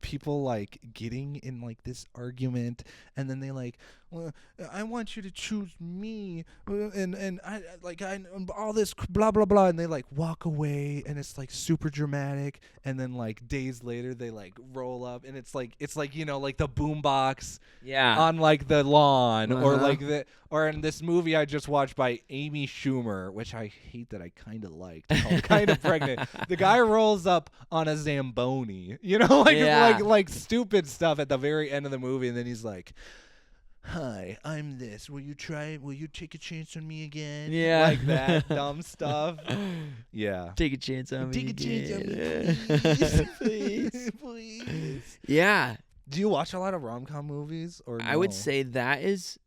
people like getting in like this argument, and then they like, well, I want you to choose me, and I like I all this blah blah blah, and they like walk away, and it's like super dramatic, and then like days later they like roll up, and it's like you know, like the boombox Yeah. on like the lawn, or Uh-huh. like or in this movie I just watched by Amy Schumer, which I hate that I kind of liked, called Kind of Pregnant. The guy rolls up on a Zamboni, you know, like Yeah. like stupid stuff at the very end of the movie, and then he's like, "Hi, I'm this. Will you take a chance on me again?" Yeah. Like that dumb stuff. Yeah. Take a chance on me. Take a chance on again. me, Please. please. Yeah. Do you watch a lot of rom-com movies, or I would no? say that is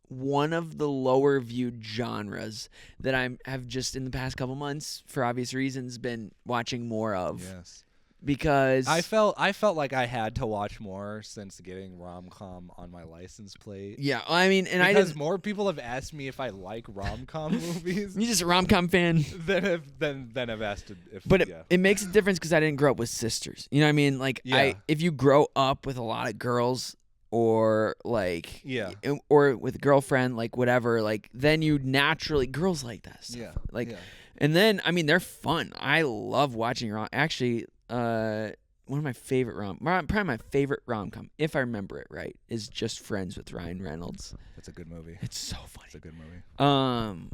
one of the lower viewed genres that have just in the past couple months, for obvious reasons, been watching more of. Yes. because I felt like I had to watch more since getting rom-com on my license plate. yeah, I mean, and Because more people have asked me if I like rom-com movies you're just a rom-com fan. than have asked if. But yeah. it makes a difference because I didn't grow up with sisters. You know what I mean? Like, Yeah. if you grow up with a lot of girls or like, Yeah. or with a girlfriend, like whatever, like then you naturally, girls like that stuff. Yeah. Like, yeah. and then, I mean, they're fun. I love watching actually, one of my favorite probably my favorite rom-com, if I remember it right, is Just Friends with Ryan Reynolds. That's a good movie. It's so funny. It's a good movie.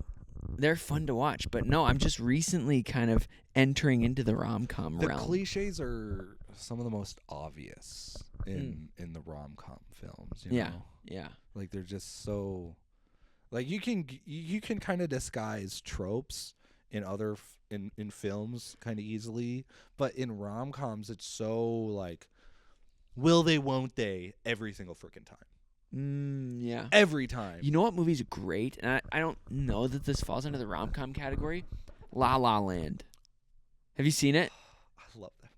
They're fun to watch, but no, I'm just recently kind of entering into the rom-com The realm. cliches are some of the most obvious in the rom-com films. You Yeah, know? yeah. Like they're just so, like you can kind of disguise tropes in other in films kind of easily, but in rom-coms it's so like, will they, won't they, every single freaking time. Yeah. Every time. You know what movie's great? And I don't know that this falls under the rom-com category. La La Land. Have you seen it? I love that.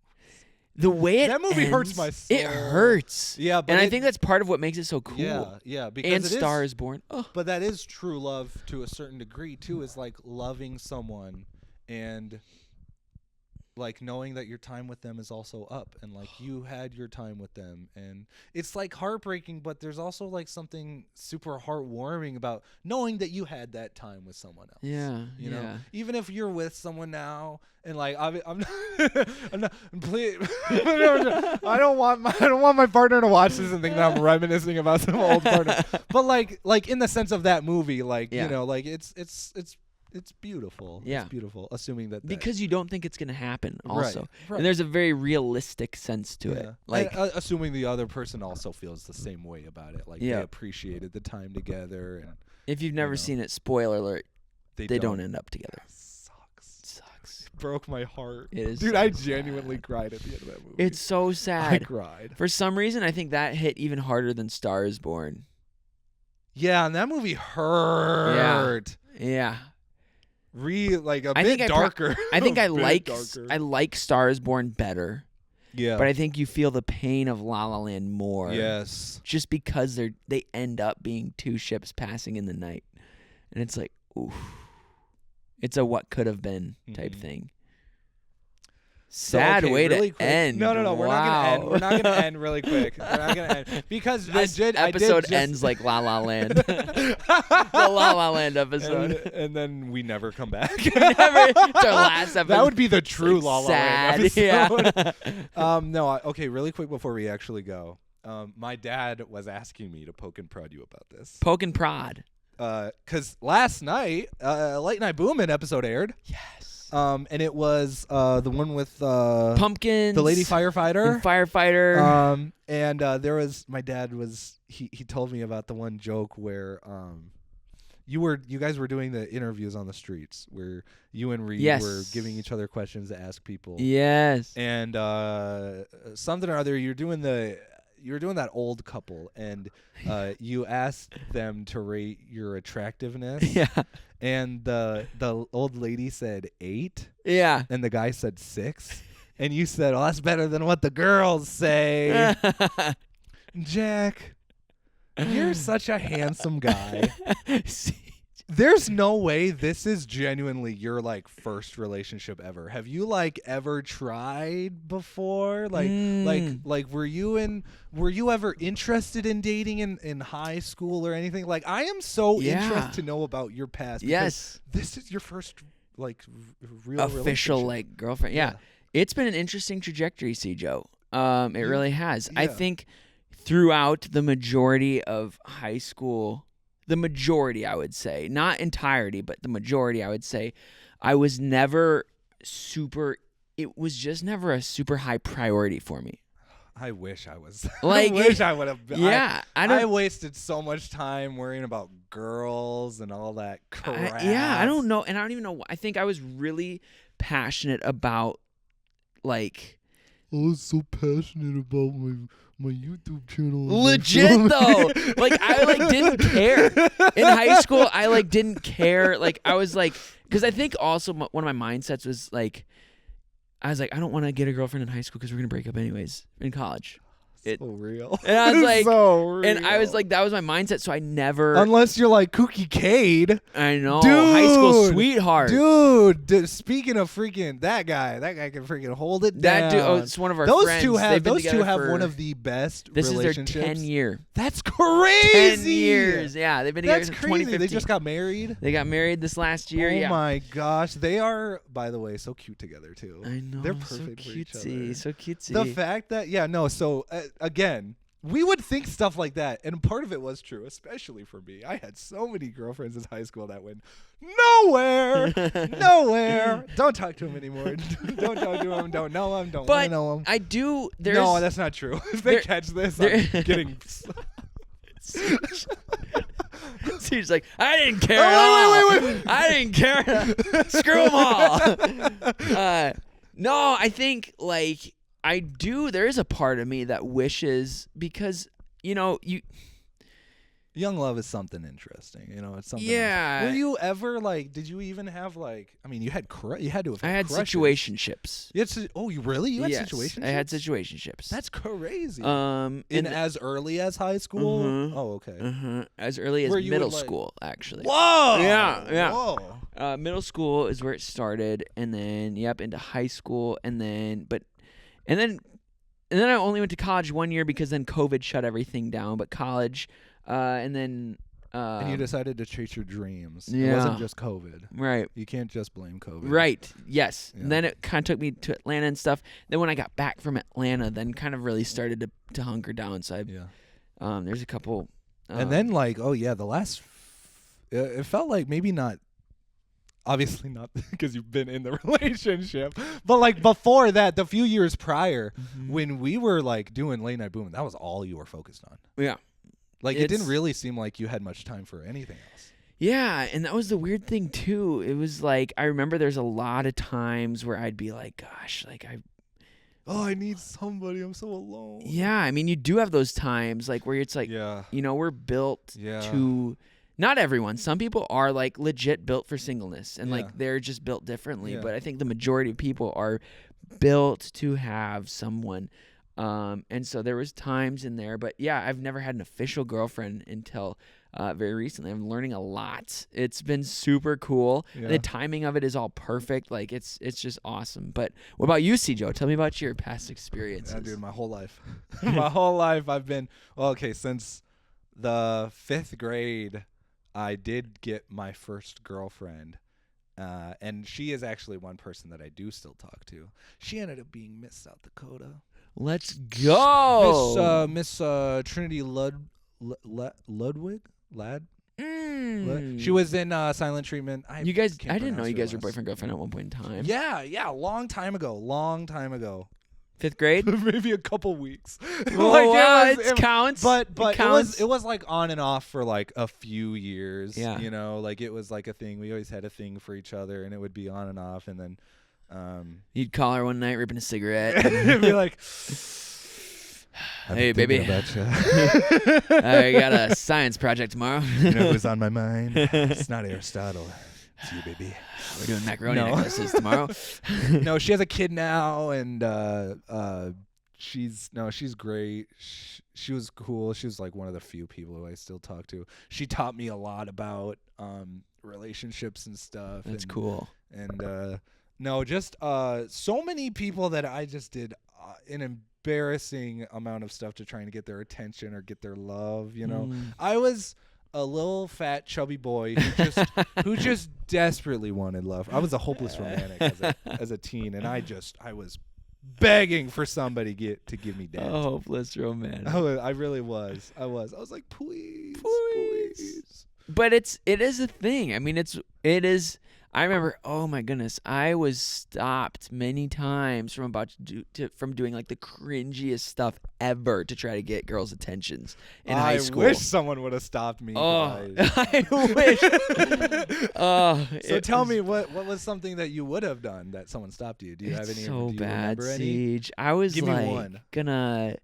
The way it That movie ends, hurts my soul. It hurts. Yeah, but and I think that's part of what makes it so cool. Yeah, because And it Star is, is Born. Oh. but that is true love to a certain degree too. Is like loving someone and like knowing that your time with them is also up, and like you had your time with them, and it's like heartbreaking, but there's also like something super heartwarming about knowing that you had that time with someone else. Yeah, You yeah. know, even if you're with someone now, and like I'm not, I'm not, please, I don't want my partner to watch this and think that I'm reminiscing about some old partner. But like in the sense of that movie, like Yeah. you know, like it's beautiful. Yeah. It's beautiful. Assuming that Because you don't think it's going to happen also. Right. And there's a very realistic sense to it. Like, And, assuming the other person also feels the same way about it, like Yeah. they appreciated the time together, and if you've never know. seen it, spoiler alert, they don't end up together. That sucks. Sucks. Broke my heart. It is Dude, so I genuinely sad. cried at the end of that movie. It's so I sad. cried. For some reason, I think that hit even harder than Star is Born. Yeah, and that movie hurt. Yeah. Like a I bit think darker. I think I A bit like darker. I like Star is Born better, Yeah. but I think you feel the pain of La La Land more. Yes. Just because they end up being two ships passing in the night, and it's like, oof. It's a what could have been type Mhm. thing. So, Sad okay, way really to quick. end. No. We're not gonna end. Wow. We're not gonna end really quick. We're not gonna end because This I episode did just, ends like La La Land. The La La Land episode. and then we never come back. Never. It's our last episode. That would be the It's true like La La sad. Land episode. Yeah. No. Okay. Really quick before we actually go. My dad was asking me to poke and prod you about this. Poke and prod. Because last night, Late Night Boomin' episode aired. Yes. And it was the one with Pumpkins. the lady firefighter. And firefighter. And there was my dad was he told me about the one joke where you guys were doing the interviews on the streets where you and Reed Yes. were giving each other questions to ask people. Yes. And something or other, you're doing that old couple, and you asked them to rate your attractiveness. Yeah. And the old lady said 8, Yeah. and the guy said 6, and you said, "Oh, that's better than what the girls say." Jack, you're such a handsome guy. See, There's no way this is genuinely your like first relationship ever. Have you like ever tried before? Like were you ever interested in dating in high school or anything? Like I am so Yeah. interested to know about your past. because Yes. this is your first like real Official relationship. like girlfriend. Yeah. It's been an interesting trajectory, Joe. It really has. I Yeah. think throughout the majority of high school, the majority, I would say, not entirety, but the majority, I would say, I was never it was just never a super high priority for me. I wish I was. Like, I wish I would have been. Yeah. I wasted so much time worrying about girls and all that crap. I don't know. And I don't even know. I think I was really passionate about, like, I was so passionate about my YouTube channel. legit though. Like I like didn't care in high school. I like didn't care. Like I was like, because I think also one of my mindsets was like, I was like, I don't want to get a girlfriend in high school because we're gonna break up anyways in college. So real. And I was like, so real. and I was like, that was my mindset. So I never. Unless you're like Kookie Cade. I know, Dude, high school sweetheart. Dude, speaking of freaking that guy can freaking hold it down. That dude, oh, it's one of our those friends. two have Those two have one of the best This relationships. is their 10-year. That's crazy. 10 years. Yeah, they've been together That's since crazy. 2015. They just got married. They got married this last year. Oh yeah. my gosh, they are, by the way, so cute together too. I know. They're perfect so for each cutesy, other. So cutesy. The fact that so again, we would think stuff like that, and part of it was true, especially for me. I had so many girlfriends in high school that went nowhere. Don't talk to him anymore. Don't talk to him. Don't know him. Don't want to know him. I do. No, that's not true. If they catch this, I'm getting. She's like, I didn't care at all. Wait. I didn't care. Screw them all. No, I think like I do. There is a part of me that wishes because young love is something interesting. It's something. Yeah. Were you ever like? Did you even have like? I mean, you had you had to have. I had crushes. situationships. You really? You had yes, situationships? I had situationships. That's crazy. In as early as high school. Mm-hmm. Oh, okay. As early as Where you middle would, like- school, actually. Whoa. Yeah. Whoa. Middle school is where it started, and then into high school, and then I only went to college 1 year because then COVID shut everything down. But college, and then. And you decided to chase your dreams. Yeah. It wasn't just COVID. Right. You can't just blame COVID. Right. Yes. Yeah. And then it kind of took me to Atlanta and stuff. Then when I got back from Atlanta, then kind of really started to hunker down. So there's a couple. And then the last. It felt like maybe not. Obviously not because you've been in the relationship, but like before that, the few years prior, when we were like doing Late Night Booming, that was all you were focused on. Yeah. Like it didn't really seem like you had much time for anything else. Yeah, and that was the weird thing too. It was like I remember there's a lot of times where I'd be like, gosh, like I need somebody. I'm so alone. Yeah, I mean you do have those times like where it's like we're built to not everyone. Some people are like legit built for singleness and like they're just built differently, but I think the majority of people are built to have someone. And so there was times in there, but I've never had an official girlfriend until very recently. I'm learning a lot. It's been super cool. Yeah. The timing of it is all perfect. Like it's just awesome. But what about you, Joe? Tell me about your past experiences. Yeah, dude, my whole life. My whole life I've been since the 5th grade I did get my first girlfriend. And she is actually one person that I do still talk to. She ended up being Miss South Dakota. Let's go. Miss Trinity Ludwig. She was in Silent Treatment. I didn't know you guys were boyfriend girlfriend at one point in time. Yeah, long time ago. 5th grade? Maybe a couple weeks. It counts. But counts. it was like on and off for like a few years. Yeah. Like it was like a thing. We always had a thing for each other, and it would be on and off, and then. You'd call her one night, ripping a cigarette. And be like, "Hey, baby, about you. I got a science project tomorrow." It was on my mind. It's not Aristotle. It's you, baby. We're doing macaroni necklaces tomorrow. No, she has a kid now, and she's great. She was cool. She was like one of the few people who I still talk to. She taught me a lot about relationships and stuff. That's cool. And so many people that I just did an embarrassing amount of stuff to try and get their attention or get their love. I was a little fat chubby boy who just desperately wanted love. I was a hopeless romantic as a teen, and I was begging for somebody to give me that. A hopeless romantic. I really was. I was like, please. But it is a thing. I mean, it is. I remember, oh my goodness, I was stopped many times from doing like the cringiest stuff ever to try to get girls' attentions in high school. I wish someone would have stopped me. I wish. So tell me, what was something that you would have done that someone stopped you? Do you have any? So do you bad, remember any? Siege. I was Give me one. I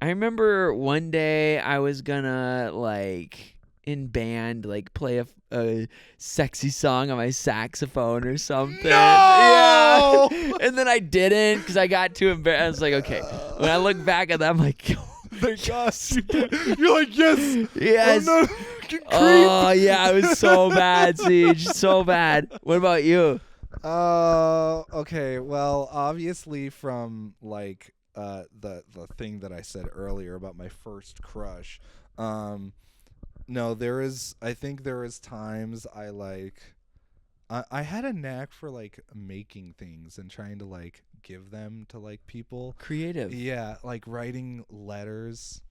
remember one day I was gonna like in band like play a sexy song on my saxophone or something. No! Yeah. And then I didn't because I got too embarrassed. I was like, okay. When I look back at that, I'm like, Thank God you did. You're like, yes. yes. Oh, no. Creep. Oh, yeah. It was so bad, Siege. So bad. What about you? Okay. Well, obviously from like the thing that I said earlier about my first crush. No, I think there is times I had a knack for like making things and trying to like give them to like people. Creative. Yeah, like writing letters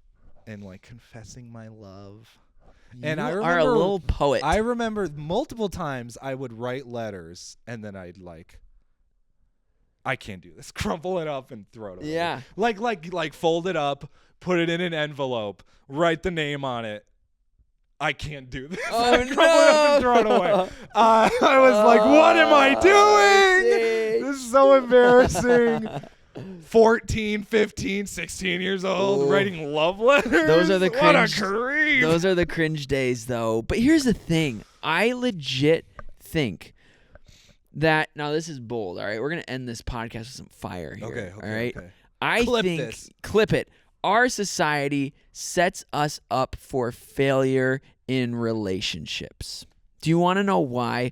and like confessing my love. And I are a remember little poet. I remember multiple times I would write letters and then I'd like, I can't do this. Crumple it up and throw it away. Yeah. Like fold it up, put it in an envelope, write the name on it. I can't do this. Oh, Crumple it up and throw it away. I was like, what am I doing? This is so embarrassing. 14, 15, 16 years old, Ooh. writing love letters. Those are the What a cringe. creep. Those are the cringe days, though. But here's the thing. I legit think that now this is bold. All right, we're gonna end this podcast with some fire here. Okay. All right. Okay. I Clip think this. clip it. Our society sets us up for failure in relationships. Do you want to know why?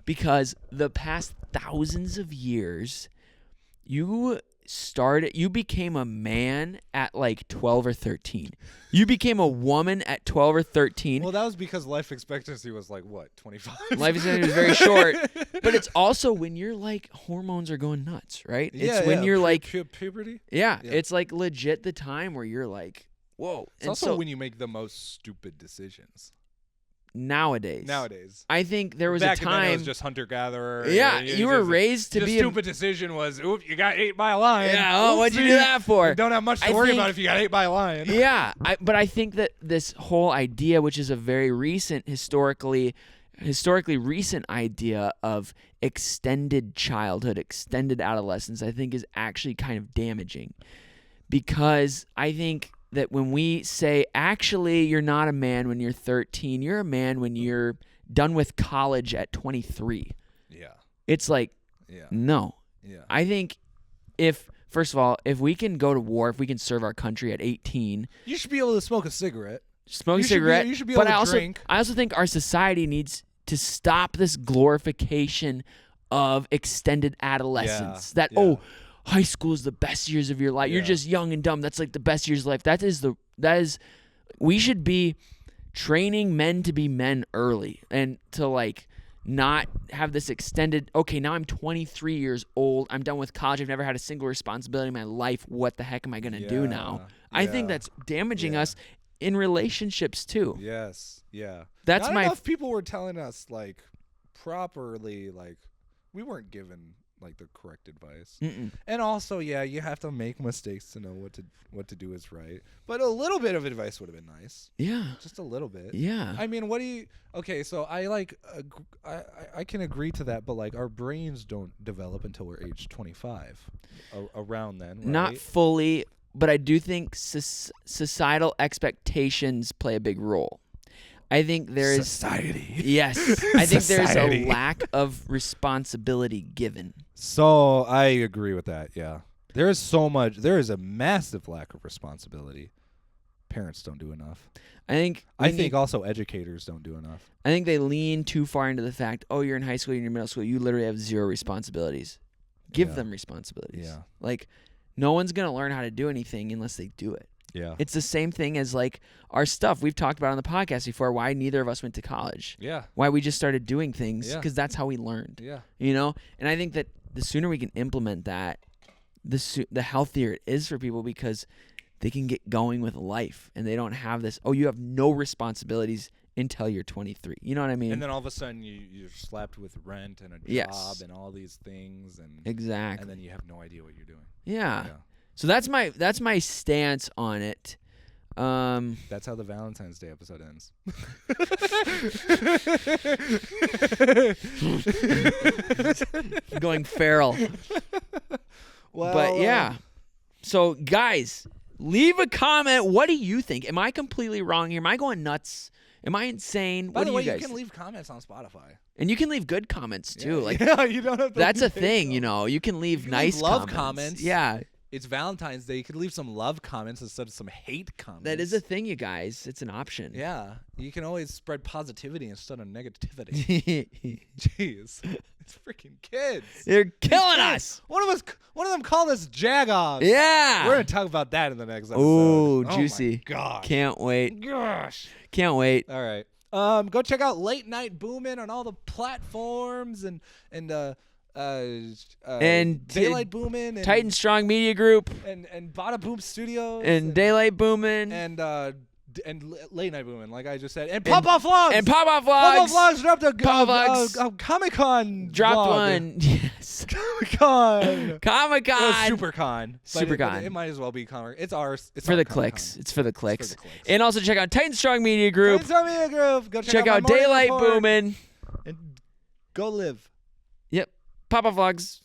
Because the past thousands of years, you became a man at like 12 or 13. You became a woman at 12 or 13. Well, that was because life expectancy was like what, 25? Life expectancy was very short, but it's also when you're like hormones are going nuts, right? It's when you're like puberty. yeah, Yeah. it's like legit the time where you're like, whoa. It's And also so when you make the most stupid decisions. nowadays, I I think there was back a then it time. was just hunter gatherer. Yeah, you were raised to the be stupid decision was, oop, you got ate by a lion. Yeah, oh, what'd you do Oopsie. that for? You don't have much to I worry think- about if you got ate by a lion. Yeah, but I think that this whole idea, which is a very recent, historically recent idea of extended childhood, extended adolescence, I think is actually kind of damaging. Because I think that when we say, actually, you're not a man when you're 13, you're a man when you're done with college at 23. Yeah. It's like, Yeah. no. Yeah. I think first of all, if we can go to war, if we can serve our country at 18, You should be able to smoke a cigarette. smoke a You should be- cigarette. you should be but able to drink. I also think our society needs to stop this glorification of extended adolescence. Yeah, That yeah. high school is the best years of your life. You're Yeah. just young and dumb. That's like the best years of life. That is we should be training men to be men early and to like not have this extended, okay, now I'm 23 years old. I'm done with college. I've never had a single responsibility in my life. What the heck am I going to do now? I think yeah, that's damaging yeah. us in relationships too. Yes. Yeah. That's Not my enough people were telling us like properly, like we weren't given like the correct advice. Mm-mm. And also, yeah, you have to make mistakes to know what to do is right. But a little bit of advice would have been nice. Yeah. Just a little bit. Yeah. I mean, what do you? Okay, so I can agree to that, but like our brains don't develop until we're age 25, around then. Right? Not fully, but I do think societal expectations play a big role. I think there is society. Yes. I think there's Society. a lack of responsibility given. So I agree with that. Yeah, there is a massive lack of responsibility. Parents don't do enough. I think Also educators don't do enough. I think they lean too far into the fact, oh, you're in high school, you're in middle school, you literally have zero responsibilities. Give Yeah. them responsibilities. Yeah. Like, no one's going to learn how to do anything unless they do it. Yeah. It's the same thing as, like, our stuff. We've talked about on the podcast before why neither of us went to college. Yeah. Why we just started doing things Yeah. because that's how we learned. Yeah. You know? And I think that the sooner we can implement that, the healthier it is for people because they can get going with life and they don't have this, oh, you have no responsibilities until you're 23. You know what I mean? And then all of a sudden you're slapped with rent and a job Yes. and all these things and Exactly. and then you have no idea what you're doing. Yeah. Yeah. So that's my stance on it. That's how the Valentine's Day episode ends. Going feral. Well, But yeah. So guys, leave a comment. What do you think? Am I completely wrong here? Am I going nuts? Am I insane? By What the do way, you guys? you can leave comments on Spotify. And you can leave good comments too. Yeah, Like yeah, you don't have to that's a leave thing, hate you know. You can leave You can nice leave love comments. Yeah, It's Valentine's Day. You could leave some love comments instead of some hate comments. that is a thing, you guys. It's an option. Yeah, you can always spread positivity instead of negativity. Jeez, it's freaking kids. They're killing Kids. us. One of them called us jagoffs. Yeah. We're gonna talk about that in the next episode. Ooh, Oh juicy. my gosh. Can't wait. Gosh. Can't wait. All right. Go check out Late Night Boomin' on all the platforms and Daylight Boomin' and Titan Strong Media Group and Bada Boom Studios and Daylight Boomin' and Late Night Boomin', like I just said, and Pop Off Vlogs and Pop Off Pop Off Vlogs. Vlogs dropped a Pop Off Vlogs. Comic-Con Dropped vlog. one. Yes. Comic-Con. Comic-Con. SuperCon. SuperCon. It might as well be Comic. It's ours. It's For our the Comic-Con. clicks. It's for the clicks. for the clicks. And also check out Titan Strong Media Group. Tell me, Group. Go Check my out morning Daylight report Boomin'. and go live. Yep. Pop Off Vlogs.